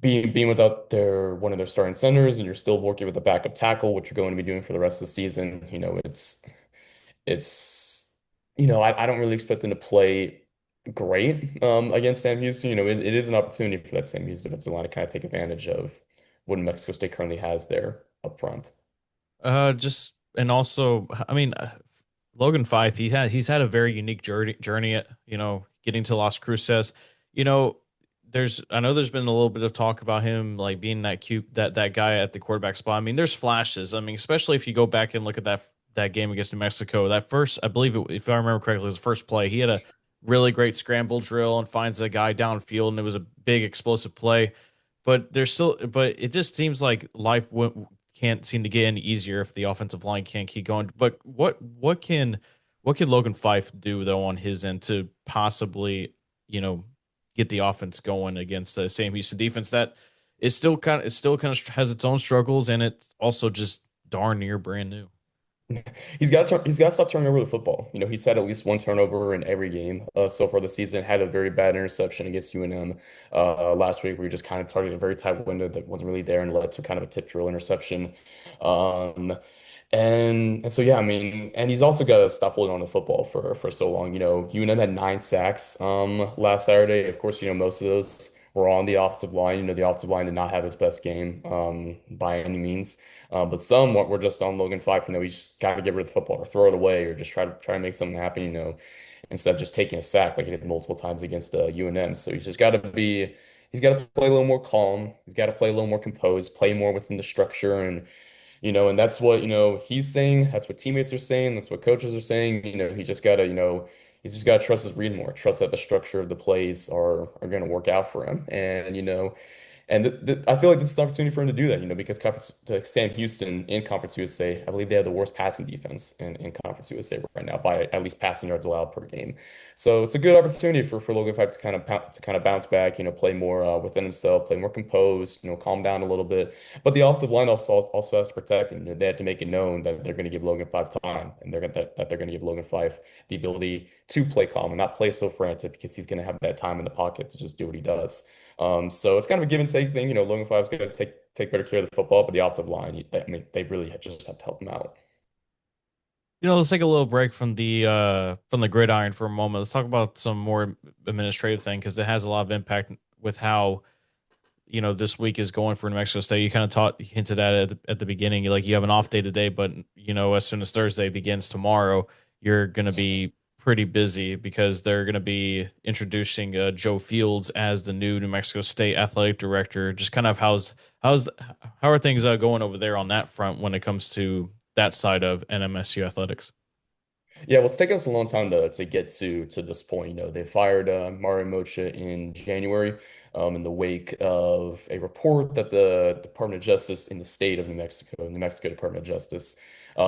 being without their one of their starting centers, and you're still working with a backup tackle, which you're going to be doing for the rest of the season, it's I don't really expect them to play great against Sam Houston. It is an opportunity for that Sam Houston defensive line to kind of take advantage of what Mexico State currently has there up front. Just and also, I mean, Logan Fife, he's had a very unique journey at, getting to Las Cruces. You know, I know there's been a little bit of talk about him like being that cute that guy at the quarterback spot. I mean, there's flashes. I mean, especially if you go back and look at that game against New Mexico, that first, I believe if I remember correctly, it was the first play. He had a really great scramble drill and finds a guy downfield, and it was a big explosive play. But it just seems like can't seem to get any easier if the offensive line can't keep going. But what can Logan Fife do though on his end to possibly get the offense going against the Sam Houston defense that is still kind of has its own struggles, and it's also just darn near brand new. He's got to stop turning over the football. He's had at least one turnover in every game so far this season. Had a very bad interception against UNM last week, where he just kind of targeted a very tight window that wasn't really there and led to kind of a tip drill interception. Um, and so yeah, I mean, and he's also got to stop holding on to the football for so long. UNM had 9 sacks last Saturday. Of course, most of those were on the offensive line. The offensive line did not have his best game by any means. But some were just on Logan Fife. He's just got to get rid of the football or throw it away or just try to make something happen. Instead of just taking a sack like he did multiple times against UNM. So he's got to play a little more calm. He's got to play a little more composed, play more within the structure, and that's what he's saying. That's what teammates are saying. That's what coaches are saying. He's just got to trust his read more. Trust that the structure of the plays are going to work out for him, and I feel like this is an opportunity for him to do that, because Sam Houston in Conference USA, I believe they have the worst passing defense in Conference USA right now by at least passing yards allowed per game. So it's a good opportunity for Logan Fife to kind of bounce back, play more within himself, play more composed, calm down a little bit. But the offensive line also has to protect him. They have to make it known that they're going to give Logan Fife time, and that they're going to give Logan Fife the ability to play calm and not play so frantic, because he's going to have that time in the pocket to just do what he does. So it's kind of a give and take thing. Logan Five's going to take better care of the football, but the offensive line, I mean, they really just have to help him out. Let's take a little break from the gridiron for a moment. Let's talk about some more administrative thing because it has a lot of impact with how this week is going for New Mexico State. You kind of hinted at it at the beginning. You have an off day today, but as soon as Thursday begins tomorrow, you're going to be pretty busy because they're going to be introducing Joe Fields as the new New Mexico State athletic director. Just kind of how are things going over there on that front when it comes to that side of NMSU athletics? Yeah, well, it's taken us a long time to get to this point. They fired Mario Mocha in January, in the wake of a report that the Department of Justice in the state of New Mexico Department of Justice,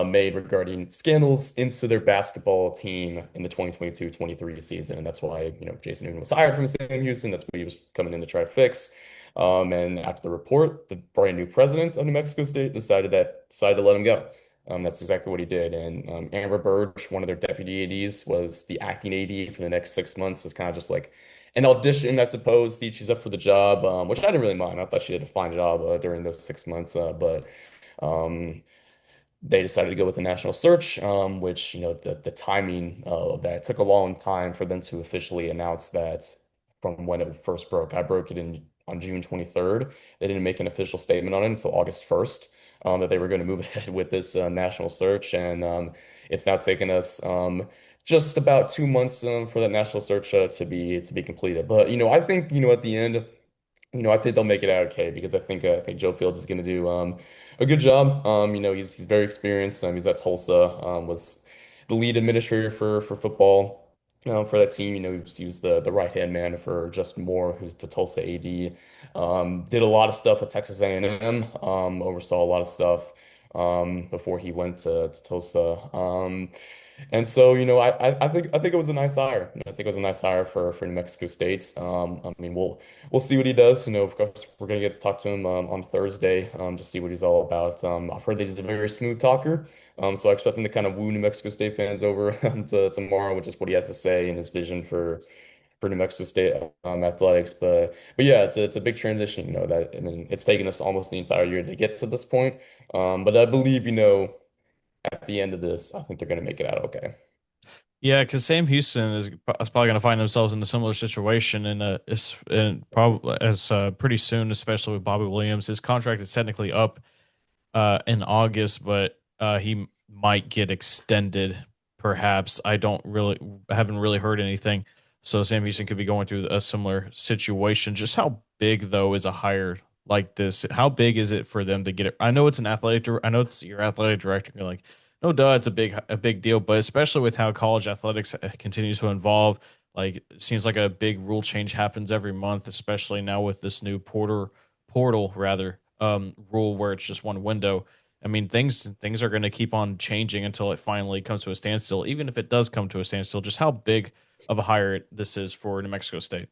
made regarding scandals into their basketball team in the 2022-23 season, and that's why Jason Newton was hired from Sam Houston. That's what he was coming in to try to fix. And after the report, the brand new president of New Mexico State decided to let him go. That's exactly what he did. And Amber Burge, one of their deputy ADs, was the acting AD for the next 6 months. It's kind of just like an audition, I suppose. See if she's up for the job, which I didn't really mind. I thought she did a fine job during those 6 months. But um, they decided to go with the national search, which, the timing of that, it took a long time for them to officially announce that from when it first broke. I broke it on June 23rd. They didn't make an official statement on it until August 1st, that they were going to move ahead with this national search. And it's now taken us just about 2 months for that national search to be completed. But, I think, at the end, I think they'll make it out okay, because I think Joe Fields is going to do a good job. He's very experienced. He's at Tulsa. Was the lead administrator for football for that team. He was the right hand man for Justin Moore, who's the Tulsa AD. Did a lot of stuff at Texas A&M. Oversaw a lot of stuff before he went to Tulsa. And so, I think it was a nice hire. I think it was a nice hire for New Mexico State. I mean, we'll see what he does. Of course, we're gonna get to talk to him on Thursday to see what he's all about. I've heard that he's a very smooth talker. So I expect him to kind of woo New Mexico State fans over to tomorrow, which is what he has to say and his vision for New Mexico State athletics. But yeah, it's a big transition. That I mean, it's taken us almost the entire year to get to this point. But I believe at the end of this, I think they're going to make it out okay. Yeah, because Sam Houston is probably going to find themselves in a similar situation probably as pretty soon, especially with Bobby Williams. His contract is technically up in August, but he might get extended. Perhaps I haven't really heard anything. So Sam Houston could be going through a similar situation. Just how big though is a hire like this? How big is it for them to get it? I know it's I know it's your athletic director. You're like, no, duh, it's a big deal. But especially with how college athletics continues to evolve, like it seems like a big rule change happens every month, especially now with this new portal rather rule where it's just one window. I mean, things are going to keep on changing until it finally comes to a standstill. Even if it does come to a standstill, just how big of a hire this is for New Mexico State.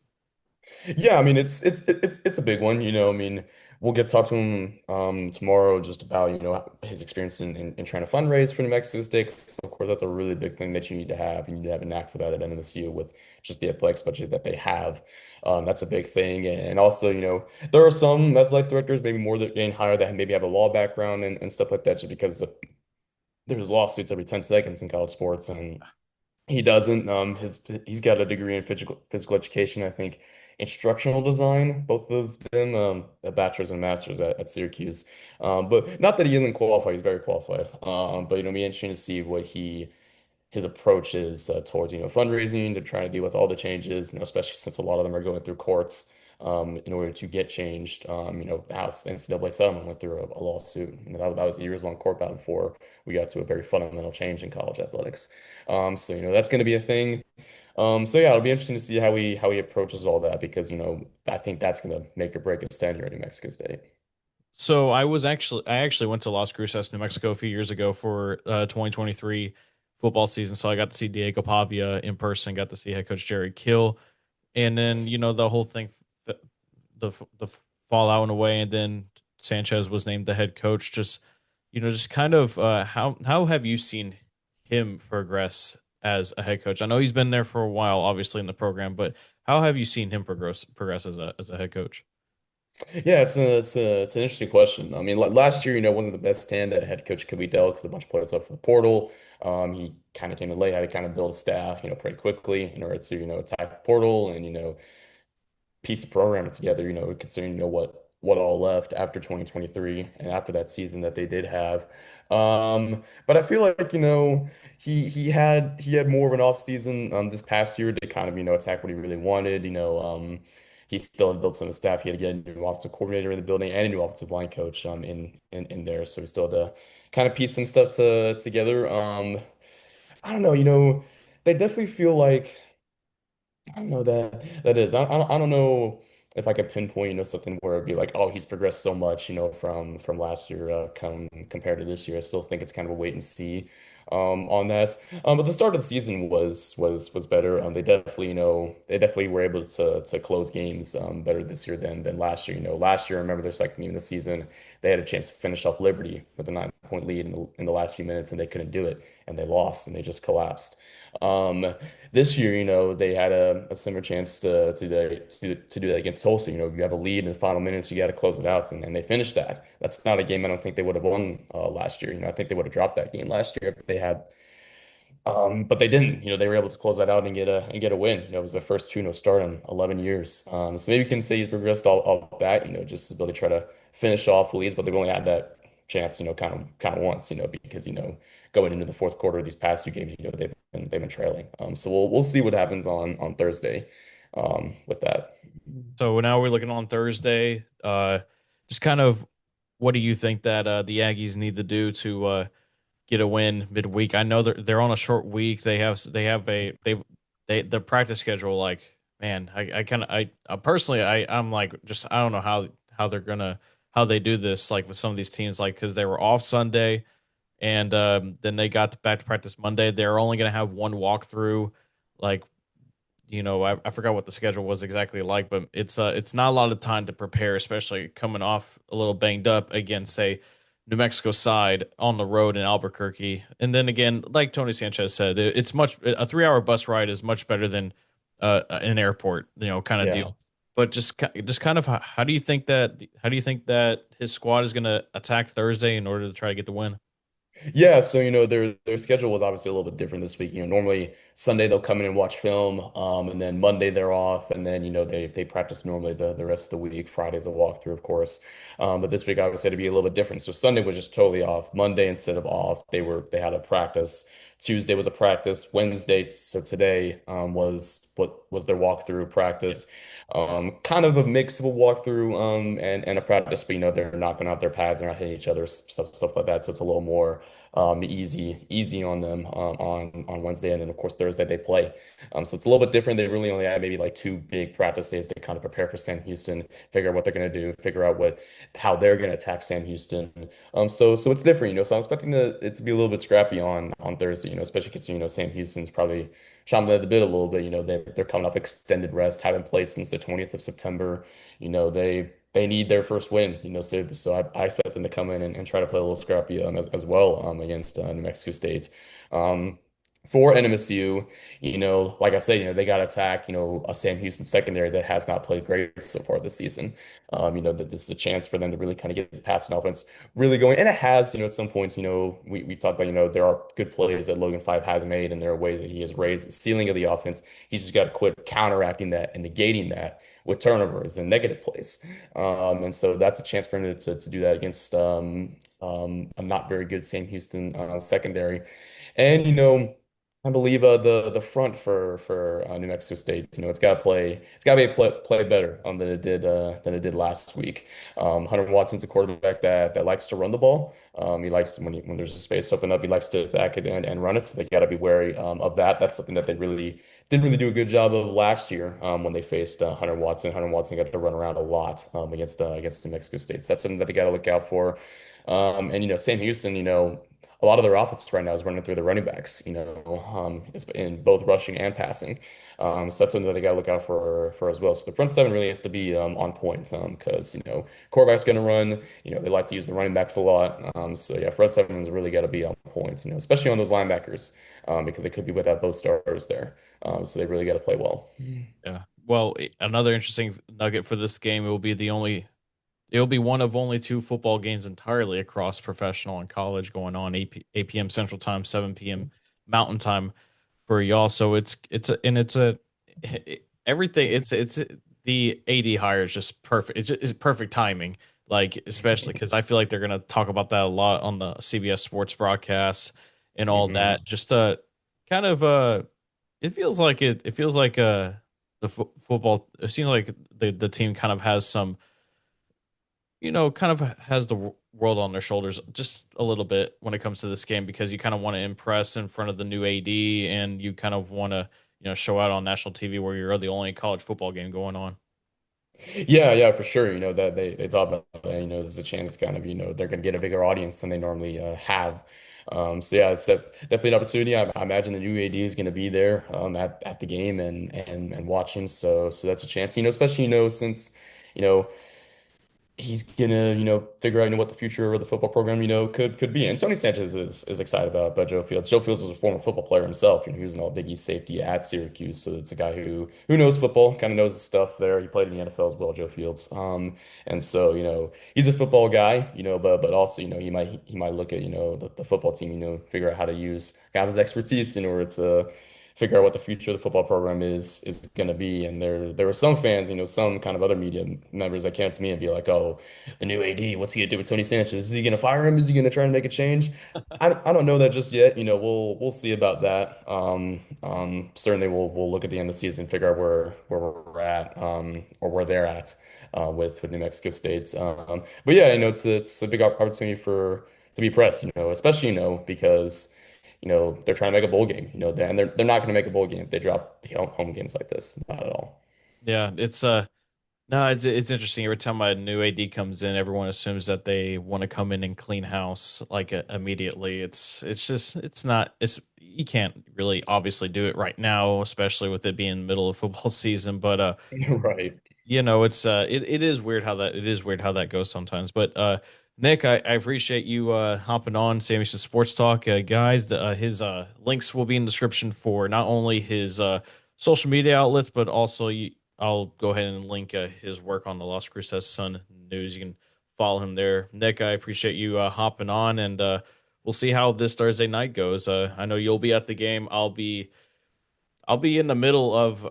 Yeah, I mean it's a big one, I mean, we'll get to talk to him tomorrow just about, his experience in trying to fundraise for New Mexico State. 'Cause of course, that's a really big thing that you need to have. You need to have a knack for that at NMSU with just the athletics budget that they have. That's a big thing. And also, there are some athletic directors, maybe more that getting hired that maybe have a law background and stuff like that, just because there's lawsuits every 10 seconds in college sports. And he doesn't. He's got a degree in physical education, I think, instructional design, both of them, a bachelor's and a master's at Syracuse. But not that he isn't qualified; he's very qualified. But it'll be interesting to see what his approach is towards fundraising to try to deal with all the changes, especially since a lot of them are going through courts in order to get changed. The House NCAA settlement went through a lawsuit. That was a years-long court battle before we got to a very fundamental change in college athletics. So that's going to be a thing. So yeah, it'll be interesting to see how he approaches all that because I think that's going to make or break his tenure at New Mexico State. So I actually went to Las Cruces, New Mexico a few years ago for 2023 football season. So I got to see Diego Pavia in person, got to see head coach Jerry Kill, and then the whole thing, the fallout in a way, and then Sanchez was named the head coach. Just kind of how have you seen him progress as a head coach? I know he's been there for a while, obviously in the program, but how have you seen him progress as a head coach? Yeah, it's an interesting question. I mean, last year, wasn't the best hand that a head coach could be dealt because a bunch of players left for the portal. He kind of came in late, had to kind of build a staff, pretty quickly in order to, attack the portal and, piece of programming together, considering what all left after 2023 and after that season that they did have. But I feel like, he had more of an off season this past year to kind of, attack what he really wanted. He still had built some of the staff. He had to get a new offensive coordinator in the building and a new offensive line coach in there. So he still had to kind of piece some stuff together. I don't know, they definitely feel like I don't know that is. I don't know if I could pinpoint, something where it'd be like, oh, he's progressed so much, from last year, compared to this year. I still think it's kind of a wait and see, on that. But the start of the season was better. They definitely were able to close games better this year than last year. Last year, I remember their second game of the season, they had a chance to finish off Liberty with a 9-point lead in the last few minutes, and they couldn't do it, and they lost, and they just collapsed. Um, this year, they had a similar chance to do that against Tulsa. You have a lead in the final minutes, you got to close it out, and they finished that. That's not a game I don't think they would have won last year. I think they would have dropped that game last year, but they didn't. They were able to close that out and get a win. It was their first 2-0 start in 11 years. So maybe you can say he's progressed all of that. Just to really try to finish off leads, but they've only had that chance, kind of once, because going into the fourth quarter of these past two games, they've been trailing. So we'll see what happens on Thursday, with that. So now we're looking on Thursday. Just kind of what do you think that the Aggies need to do to get a win midweek? I know they're on a short week. Their practice schedule, like, man, I kind of personally I'm like, just I don't know how how they do this, like with some of these teams, like because they were off Sunday and then they got back to practice Monday. They're only going to have one walkthrough. Like, I forgot what the schedule was exactly like, but it's not a lot of time to prepare, especially coming off a little banged up against, say, New Mexico side on the road in Albuquerque. And then again, like Tony Sanchez said, it's much a 3 hour bus ride is much better than an airport, kind of Yeah. deal. But just kind of how do you think that his squad is going to attack Thursday in order to try to get the win? Yeah, so their schedule was obviously a little bit different this week. Normally Sunday they'll come in and watch film, and then Monday they're off, and then they practice normally the rest of the week. Friday's a walkthrough, of course, but this week obviously had to be a little bit different. So Sunday was just totally off. Monday instead of off, they had a practice. Tuesday was a practice. Wednesday, so today was their walkthrough practice. Kind of a mix of a walkthrough and a practice, but they're knocking out their pads, they're not hitting each other, stuff like that. So it's a little more easy on them on Wednesday, and then of course Thursday they play. So it's a little bit different. They really only had maybe like two big practice days to kind of prepare for Sam Houston, figure out what they're going to do, figure out how they're going to attack Sam Houston. So it's different, So I'm expecting it to be a little bit scrappy on Thursday, especially considering Sam Houston's probably chomping at the bit a little bit. They're coming off extended rest, haven't played since the 20th of September. They need their first win, so I expect them to come in and try to play a little scrappy as well against New Mexico State. Um, for NMSU, like I said, they got to attack, a Sam Houston secondary that has not played great so far this season. That this is a chance for them to really kind of get the passing offense really going. And it has, at some points, we talked about, there are good plays that Logan Five has made, and there are ways that he has raised the ceiling of the offense. He's just got to quit counteracting that and negating that with turnovers and negative plays. And so that's a chance for him to do that against a not very good Sam Houston secondary. And I believe the front for New Mexico State, it's got to play better than it did last week. Hunter Watson's a quarterback that likes to run the ball. He likes when there's a space open up, he likes to attack it and run it. So they got to be wary of that. That's something that they really didn't really do a good job of last year when they faced Hunter Watson. Hunter Watson got to run around a lot against New Mexico State. So that's something that they got to look out for. And Sam Houston, a lot of their offense right now is running through the running backs, in both rushing and passing. So that's something that they got to look out for as well. So the front seven really has to be on point because quarterback's going to run. They like to use the running backs a lot. So yeah, front seven has really got to be on point. Especially on those linebackers because they could be without both starters there. So they really got to play well. Yeah. Well, another interesting nugget for this game, it'll be one of only two football games entirely across professional and college going on 8 p.m. Central Time, 7 p.m. Mountain Time for y'all. So everything. It's the AD hire is just perfect. It's perfect timing. Like, especially because I feel like they're going to talk about that a lot on the CBS sports broadcasts and all Mhm. that. Just kind of it feels like football. It seems like the team kind of has some, kind of has the world on their shoulders just a little bit when it comes to this game because you kind of want to impress in front of the new AD and you kind of want to, show out on national TV where you're the only college football game going on. Yeah, for sure. That they talk about that. There's a chance kind of, they're going to get a bigger audience than they normally have. So yeah, it's definitely an opportunity. I imagine the new AD is going to be there at the game and watching. So that's a chance. Especially since you know he's gonna, figure out, what the future of the football program, could be. And Tony Sanchez is excited about Joe Fields. Joe Fields was a former football player himself. He was an all Big East safety at Syracuse, so it's a guy who knows football, kind of knows his stuff there. He played in the NFL as well, Joe Fields. And so, he's a football guy, but also, he might look at, the football team, figure out how to use kind of his expertise in order to figure out what the future of the football program is going to be. And there were some fans, some kind of other media members that came to me and be like, "Oh, the new AD, what's he gonna do with Tony Sanchez? Is he gonna fire him? Is he gonna try and make a change?" I don't know that just yet. We'll see about that. Certainly we'll look at the end of the season, figure out where we're at, or where they're at. With New Mexico State's, but yeah, it's a big opportunity to be pressed, especially because they're trying to make a bowl game, and they're not going to make a bowl game if they drop home games like this. Not at all. Yeah, No, it's interesting. Every time a new AD comes in, everyone assumes that they want to come in and clean house like immediately. It's not it's you can't really obviously do it right now, especially with it being middle of football season. But Right. it's it is weird how that goes sometimes. But Nick, I appreciate you hopping on Sammy Sports Talk, guys. His links will be in the description for not only his social media outlets, but also I'll go ahead and link his work on the Las Cruces Sun News. You can follow him there. Nick, I appreciate you hopping on, and we'll see how this Thursday night goes. I know you'll be at the game. I'll be in the middle of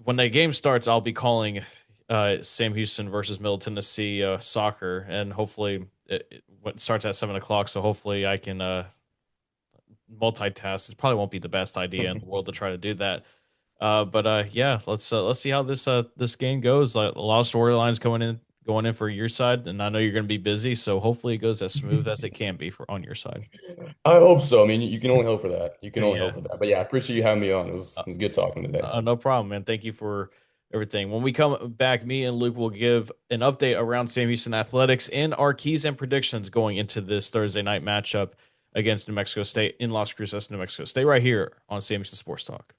when the game starts. I'll be calling Sam Houston versus Middle Tennessee soccer, and hopefully it starts at 7 o'clock. So hopefully I can multitask. It probably won't be the best idea in the world to try to do that. But yeah, let's see how this game goes. Like, a lot of storylines going in for your side, and I know you're going to be busy, so hopefully it goes as smooth as it can be for on your side. I hope so. I mean, you can only hope for that. You can only Yeah, hope for that. But yeah, I appreciate you having me on. uh, It was good talking today. no problem, man. Thank you for everything. When we come back, me and Luke will give an update around Sam Houston athletics and our keys and predictions going into this Thursday night matchup against New Mexico State in Las Cruces, New Mexico State, right here on Sam Houston Sports Talk.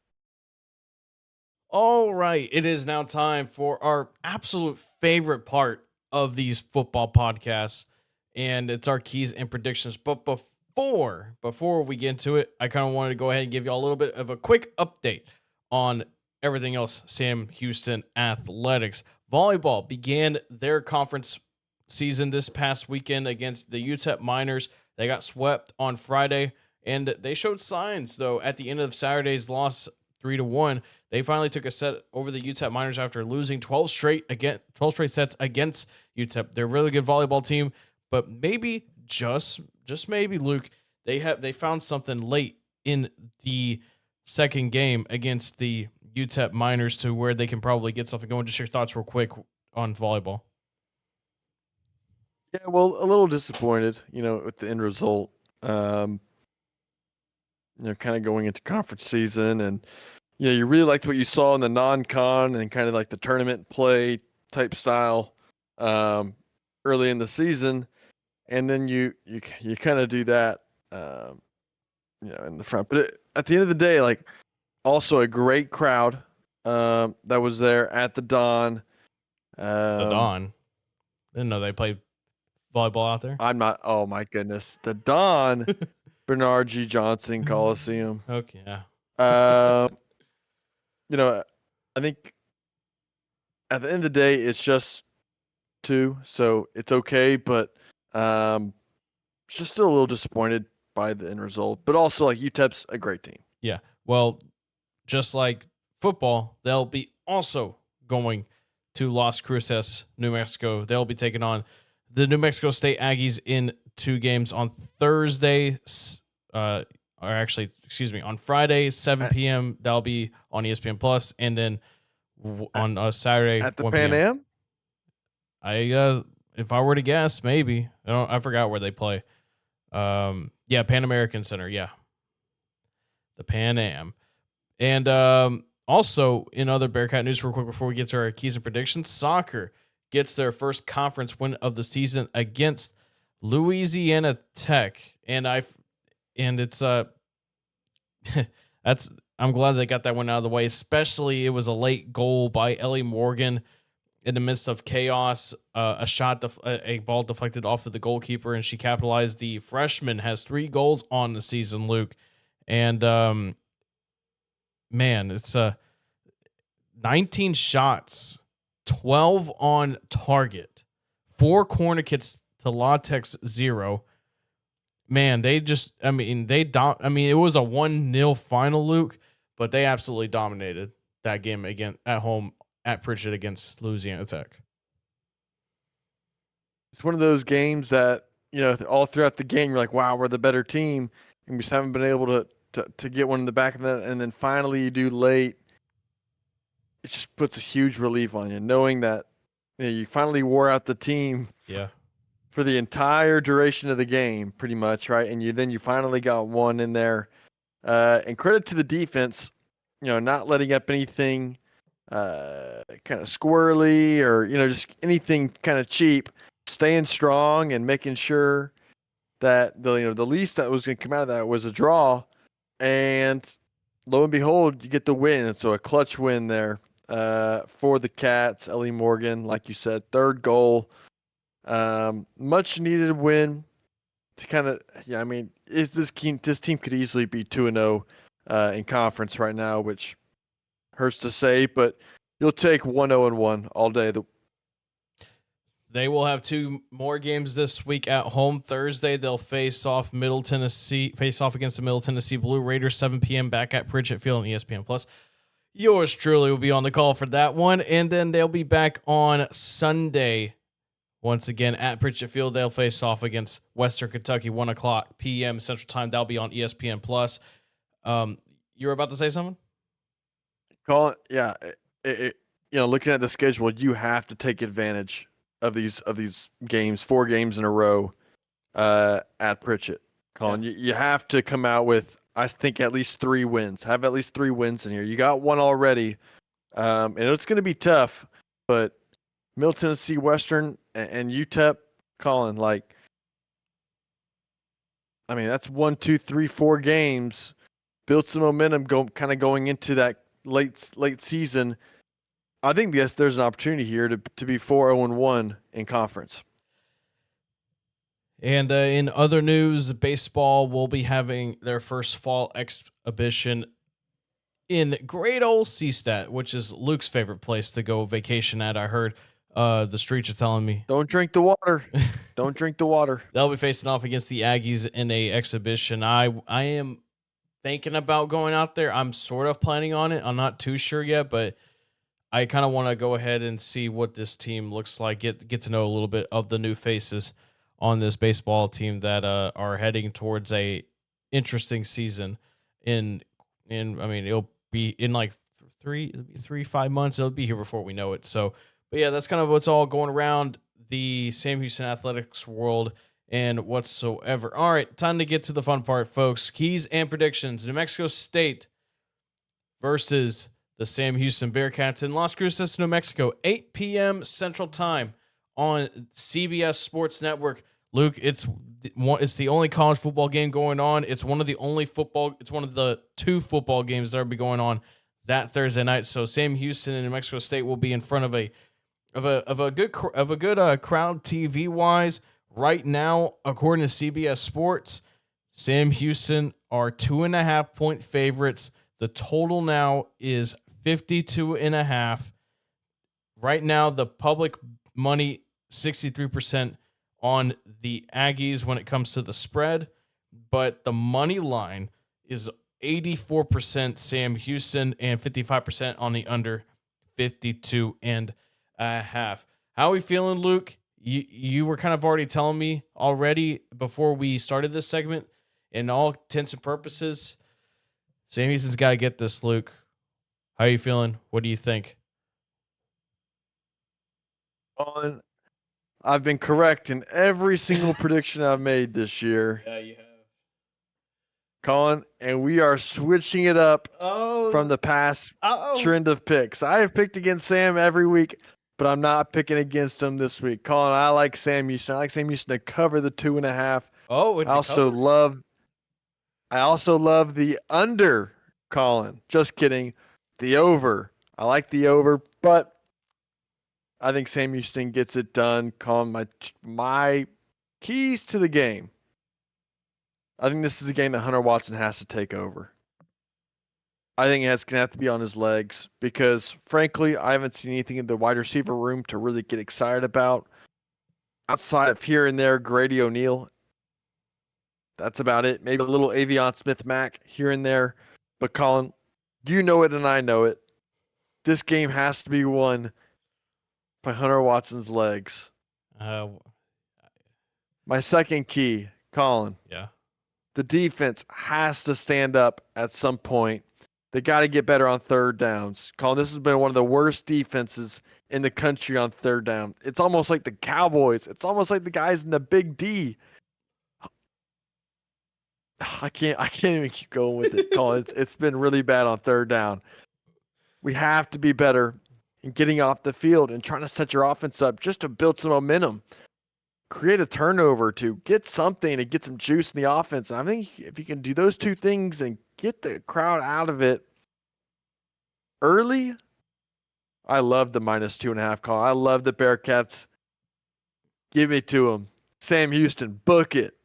All right, it is now time for our absolute favorite part of these football podcasts, and it's our keys and predictions. But before we get into it, I kind of wanted to go ahead and give you all a little bit of a quick update on everything else Sam Houston athletics. Volleyball began their conference season this past weekend against the UTEP Miners. They got swept on Friday, and they showed signs though at the end of Saturday's loss 3-1. They finally took a set over the UTEP Miners after losing 12 straight sets against UTEP. They're a really good volleyball team, but maybe just maybe, Luke, they found something late in the second game against the UTEP Miners to where they can probably get something going. Just your thoughts real quick on volleyball. Yeah, well, a little disappointed, with the end result. Kind of going into conference season, and you really liked what you saw in the non-con and kind of like the tournament play type style early in the season, and then you kind of do that, in the front. But at the end of the day, like, also a great crowd that was there at the Dawn. The Dawn. Didn't know they played volleyball out there. I'm not. Oh my goodness, the Dawn, Bernard G. Johnson Coliseum. Okay, yeah. I think at the end of the day, it's just 2, so it's okay. But just still a little disappointed by the end result. But also, like, UTEP's a great team. Yeah. Well, just like football, they'll be also going to Las Cruces, New Mexico. They'll be taking on the New Mexico State Aggies in 2 games on Thursday. On Friday, 7 p.m. That'll be on ESPN Plus, and then on Saturday At the 1 Pan p.m. Am? If I were to guess, maybe I forgot where they play. Pan American Center, yeah, the Pan Am, and also in other Bearcat news, real quick before we get to our keys and predictions, soccer gets their first conference win of the season against Louisiana Tech, and it's I'm glad they got that one out of the way. Especially it was a late goal by Ellie Morgan in the midst of chaos. A ball deflected off of the goalkeeper, and she capitalized. The freshman has 3 goals on the season, Luke, and man, it's 19 shots, 12 on target, 4 corner kicks to Latex 0. Man, it was a 1-0 final, Luke, but they absolutely dominated that game again at home at Pritchett against Louisiana Tech. It's one of those games that, all throughout the game, you're like, wow, we're the better team, and we just haven't been able to get one in the back of that, and then finally you do late. It just puts a huge relief on you, knowing that you finally wore out the team. Yeah. For the entire duration of the game, pretty much, right? And you finally got one in there. And credit to the defense, not letting up anything kind of squirrely or, just anything kind of cheap, staying strong and making sure that the least that was going to come out of that was a draw. And lo and behold, you get the win. And so a clutch win there for the Cats. Ellie Morgan, like you said, third goal. Much needed win to kind of, this team could easily be 2-0 in conference right now, which hurts to say, but you'll take 1-0-1 all day. They will have 2 more games this week at home. Thursday, they'll face off against the Middle Tennessee Blue Raiders, 7 p.m. back at Pritchett Field on ESPN Plus. Yours truly will be on the call for that one, and then they'll be back on Sunday. Once again, at Pritchett Field, they'll face off against Western Kentucky, 1:00 p.m. Central Time. That'll be on ESPN Plus. You were about to say something? Colin, yeah. Looking at the schedule, you have to take advantage of these games, 4 games in a row at Pritchett. Colin, you have to come out with, I think, at least 3 wins. Have at least 3 wins in here. You got one already, and it's going to be tough, but Middle Tennessee Western and UTEP, Colin, that's 1, 2, 3, 4 games. Build some momentum going into that late season. I think there's an opportunity here to be 4-0-1 in conference. And in other news, baseball will be having their first fall exhibition in great old Seastat, which is Luke's favorite place to go vacation at. I heard the streets are telling me. Don't drink the water. Don't drink the water. They'll be facing off against the Aggies in a exhibition. I am thinking about going out there. I'm sort of planning on it. I'm not too sure yet, but I kind of want to go ahead and see what this team looks like, get to know a little bit of the new faces on this baseball team that are heading towards a interesting season. It'll be in like 5 months. It'll be here before we know it. So, but yeah, that's kind of what's all going around the Sam Houston athletics world and whatsoever. All right, time to get to the fun part, folks. Keys and predictions. New Mexico State versus the Sam Houston Bearcats in Las Cruces, New Mexico, 8 p.m. Central Time on CBS Sports Network. Luke, it's the only college football game going on. It's one of the 2 football games that will be going on that Thursday night. So Sam Houston and New Mexico State will be in front of a good crowd TV wise. Right now, according to CBS Sports, Sam Houston are 2.5-point favorites. The total now is 52.5. Right now, the public money 63% on the Aggies when it comes to the spread, but the money line is 84% Sam Houston and 55% on the under, 52.5. How are we feeling, Luke? You were kind of already telling me already before we started this segment. In all intents and purposes, Sam Houston's got to get this, Luke. How are you feeling? What do you think? I've been correct in every single prediction I've made this year. Yeah, you have. Colin, and we are switching it up from the past trend of picks. I have picked against Sam every week, but I'm not picking against him this week. Colin, I like Sam Houston. I like Sam Houston to cover the 2.5. I also love the under, Colin. Just kidding. The over. I like the over, but I think Sam Houston gets it done. Colin, my keys to the game. I think this is a game that Hunter Watson has to take over. I think it's going to have to be on his legs because, frankly, I haven't seen anything in the wide receiver room to really get excited about. Outside of here and there, Grady O'Neal. That's about it. Maybe a little Avion Smith-Mack here and there. But, Colin, you know it and I know it. This game has to be won by Hunter Watson's legs. My second key, Colin. Yeah. The defense has to stand up at some point. They got to get better on third downs. Colin, this has been one of the worst defenses in the country on third down. It's almost like the Cowboys. It's almost like the guys in the Big D. I can't even keep going with it, Colin. It's been really bad on third down. We have to be better in getting off the field and trying to set your offense up just to build some momentum. Create a turnover to get something and get some juice in the offense. And I think if you can do those two things and get the crowd out of it early, I love the -2.5 call. I love the Bearcats. Give it to them. Sam Houston, book it.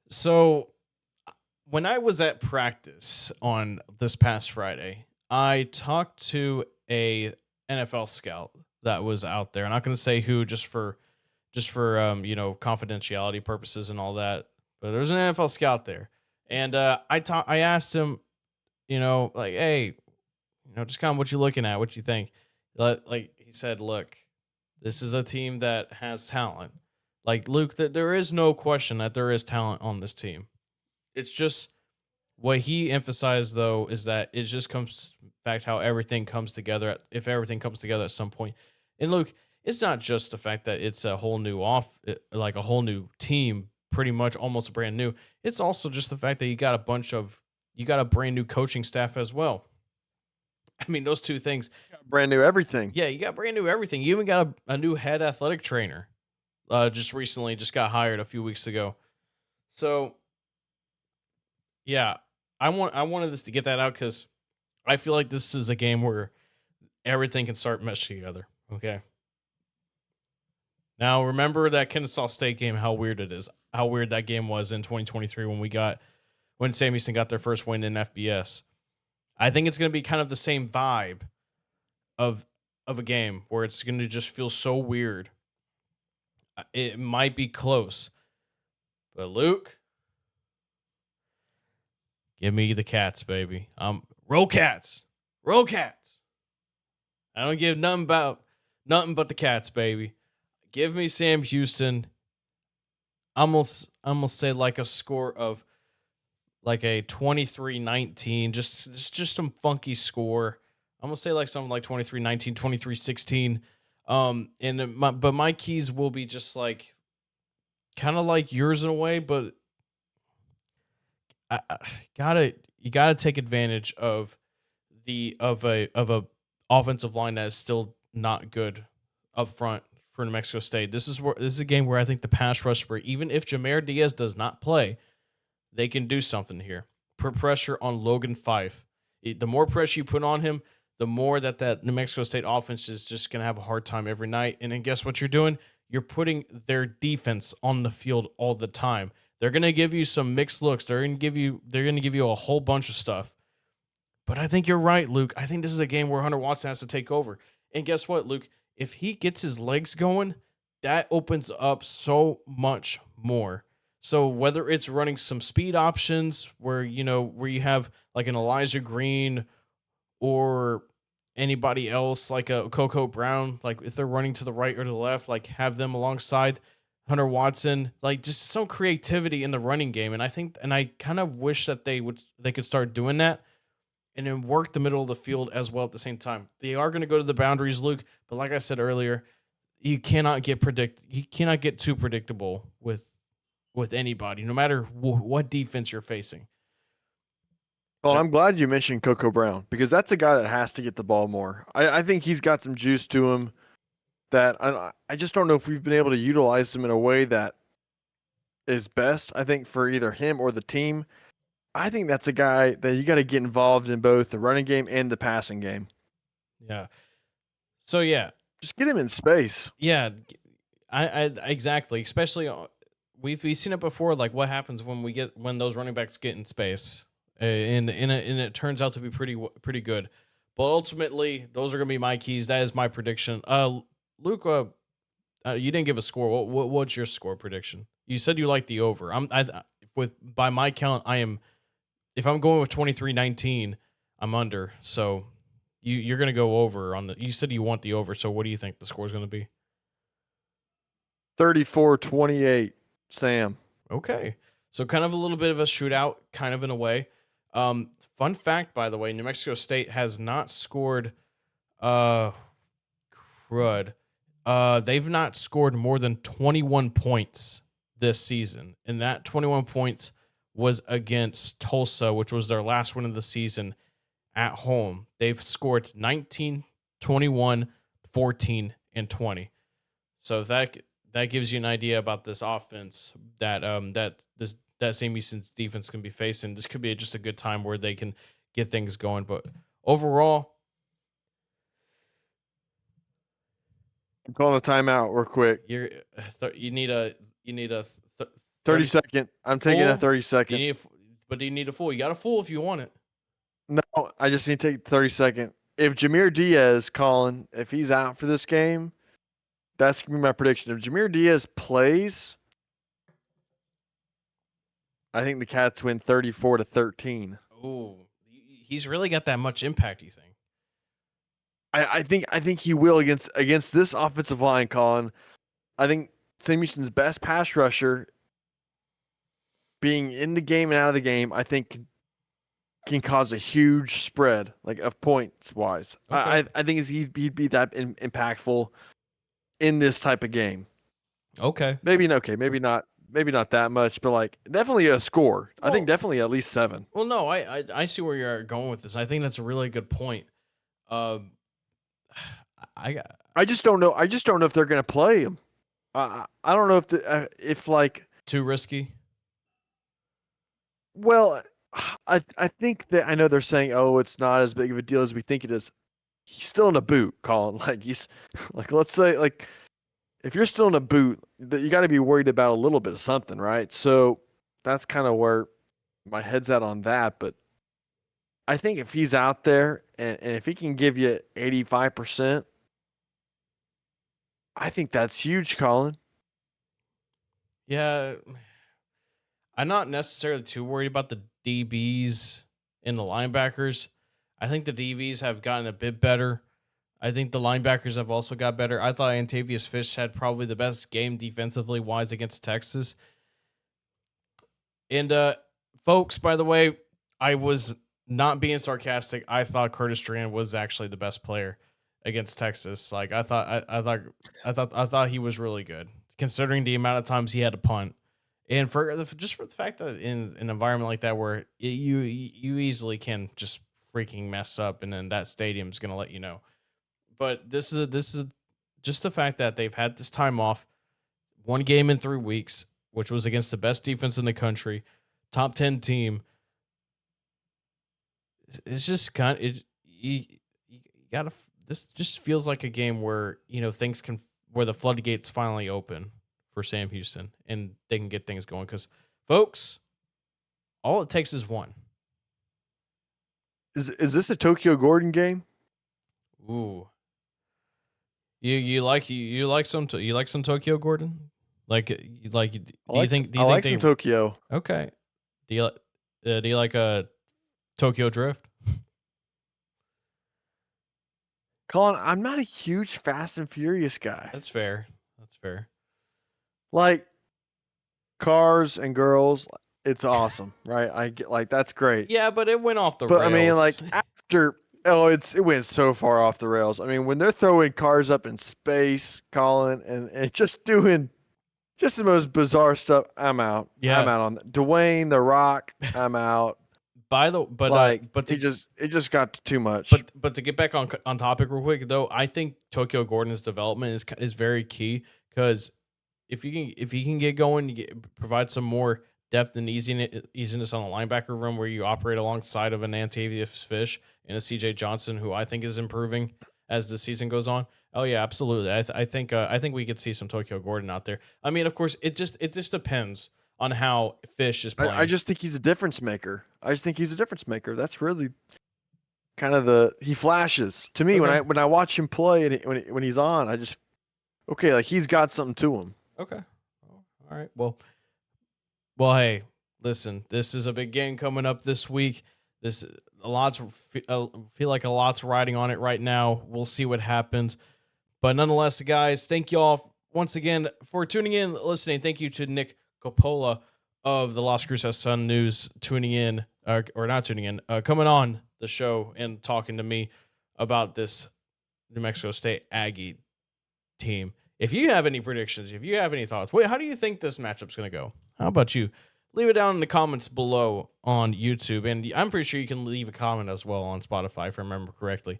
So when I was at practice on this past Friday, I talked to a NFL scout that was out there. I'm not going to say who, just for confidentiality purposes and all that. But there's an NFL scout there, and I asked him, like, hey, just kind of what you looking at, what you think. Like he said, look, this is a team that has talent. Like, Luke, that there is no question that there is talent on this team. It's just what he emphasized, though, is that it just comes back to how everything comes together. If everything comes together at some point, and Luke, it's not just the fact that it's a whole new a whole new team, pretty much almost brand new. It's also just the fact that you got a brand new coaching staff as well. I mean, those two things. Brand new everything. Yeah, you got brand new everything. You even got a new head athletic trainer. Just got hired a few weeks ago. So, yeah, I wanted this to get that out because I feel like this is a game where everything can start meshing together. Okay. Now, remember that Kennesaw State game, how weird it is, how weird that game was in 2023 when Sam Houston got their first win in FBS. I think it's going to be kind of the same vibe of a game where it's going to just feel so weird. It might be close. But Luke, give me the Cats, baby. Roll Cats. Roll Cats. I don't give nothing but the Cats, baby. Give me Sam Houston. I'm gonna say like a score of like a 23-19, just some funky score. I'm gonna say like something like 23-19, 23-16. But my keys will be just like kind of like yours in a way, but you gotta take advantage of a offensive line that is still not good up front for New Mexico State. This is a game where I think the pass rush, even if Jameer Diaz does not play, they can do something here. Put pressure on Logan Fife. The more pressure you put on him, the more that New Mexico State offense is just going to have a hard time every night. And then guess what you're doing? You're putting their defense on the field all the time. They're going to give you some mixed looks. They're going to give you a whole bunch of stuff. But I think you're right, Luke. I think this is a game where Hunter Watson has to take over. And guess what, Luke? If he gets his legs going, that opens up so much more. So whether it's running some speed options where you have like an Elijah Green or anybody else like a Coco Brown, like if they're running to the right or to the left, like have them alongside Hunter Watson, like just some creativity in the running game. And I kind of wish that they could start doing that and then work the middle of the field as well at the same time. They are going to go to the boundaries, Luke, but like I said earlier, you cannot get too predictable with anybody, no matter what defense you're facing. Well, I'm glad you mentioned Coco Brown because that's a guy that has to get the ball more. I think he's got some juice to him that I just don't know if we've been able to utilize him in a way that is best, I think, for either him or the team. I think that's a guy that you got to get involved in both the running game and the passing game. Yeah. So, yeah. Just get him in space. Yeah, I exactly. Especially we've seen it before. Like what happens when those running backs get in space, and it turns out to be pretty good. But ultimately, those are going to be my keys. That is my prediction. Luke, you didn't give a score. What's your score prediction? You said you like the over. By my count, I am. If I'm going with 23-19, I'm under. So you're going to go over on the. You said you want the over. So what do you think the score is going to be? 34-28, Sam. Okay. So kind of a little bit of a shootout, kind of in a way. Fun fact, by the way, New Mexico State has not scored they've not scored more than 21 points this season. And that 21 points was against Tulsa, which was their last win of the season at home, they've scored 19, 21, 14, and 20. So that gives you an idea about this offense that Sam Houston's defense can be facing. This could be just a good time where they can get things going. But overall, I'm calling a timeout real quick. you need a 30 second. I'm taking a 30 second. Do you need a full? You got a full if you want it. No, I just need to take 30 second. If Jameer Diaz, Colin, if he's out for this game, that's going to be my prediction. If Jameer Diaz plays, I think the Cats win 34-13. Oh, he's really got that much impact, you think? I think he will against this offensive line, Colin. I think Sam Houston's best pass rusher being in the game and out of the game, I think can cause a huge spread, like of points wise. Okay. I think he'd be that impactful in this type of game. Okay. Maybe not that much, but like definitely a score. I think definitely at least 7. Well, no, I see where you're going with this. I think that's a really good point. I just don't know. I just don't know if they're going to play him. I don't know if like too risky. Well, I think that I know they're saying, oh, it's not as big of a deal as we think it is. He's still in a boot, Colin. Like he's like, let's say like if you're still in a boot, you got to be worried about a little bit of something, right? So that's kind of where my head's at on that. But I think if he's out there and if he can give you 85%, I think that's huge, Colin. Yeah. I'm not necessarily too worried about the DBs and the linebackers. I think the DBs have gotten a bit better. I think the linebackers have also got better. I thought Antavius Fish had probably the best game defensively wise against Texas. And folks, by the way, I was not being sarcastic. I thought Curtis Strand was actually the best player against Texas. Like I thought he was really good considering the amount of times he had to punt. And for the fact that in an environment like that where you easily can just freaking mess up, and then that stadium's gonna let you know. But this is just the fact that they've had this time off, one game in 3 weeks, which was against the best defense in the country, top 10 team. It's just kind of you gotta. This just feels like a game where where the floodgates finally open for Sam Houston, and they can get things going. Because, folks, all it takes is one. Is this a Tokyo Gordon game? Ooh, you like some Tokyo Gordon? Do you think some Tokyo? Okay. Do you like a Tokyo Drift? Colin, I'm not a huge Fast and Furious guy. That's fair. Like cars and girls, it's awesome, right? I get like that's great. Yeah, but it went off the rails. But I mean, like after it went so far off the rails. I mean, when they're throwing cars up in space, Colin, and just doing just the most bizarre stuff, I'm out. Yeah. I'm out on that. Dwayne The Rock, I'm out. It just got too much. But to get back on topic real quick though, I think Tokyo Gordon's development is very key, because if he can get going, provide some more depth and easiness on the linebacker room where you operate alongside of an Antavius Fish and a CJ Johnson, who I think is improving as the season goes on. Oh yeah, absolutely. I think we could see some Tokyo Gordon out there. I mean, of course, it just depends on how Fish is playing. I just think he's a difference maker. That's really kind of he flashes to me. Okay. when I watch him play and when he's on, I just like he's got something to him. Okay. All right. Well, hey, listen, this is a big game coming up this week. Feel like a lot's riding on it right now. We'll see what happens. But nonetheless, guys, thank you all once again for tuning in, listening. Thank you to Nick Coppola of the Las Cruces Sun News coming on the show and talking to me about this New Mexico State Aggie team. If you have any predictions, if you have any thoughts, how do you think this matchup's going to go? How about you? leave it down in the comments below on YouTube. And I'm pretty sure you can leave a comment as well on Spotify, if I remember correctly.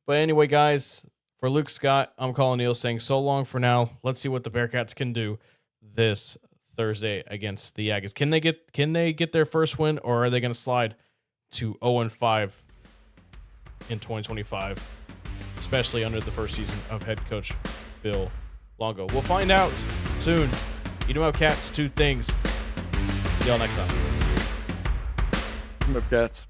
But anyway, guys, for Luke Scott, I'm Colin Neal saying so long for now. Let's see what the Bearcats can do this Thursday against the Aggies. Can they get their first win, or are they going to slide to 0-5 in 2025, especially under the first season of head coach Phil Longo? We'll find out soon. You know how Cats, two things. See y'all next time. Cats.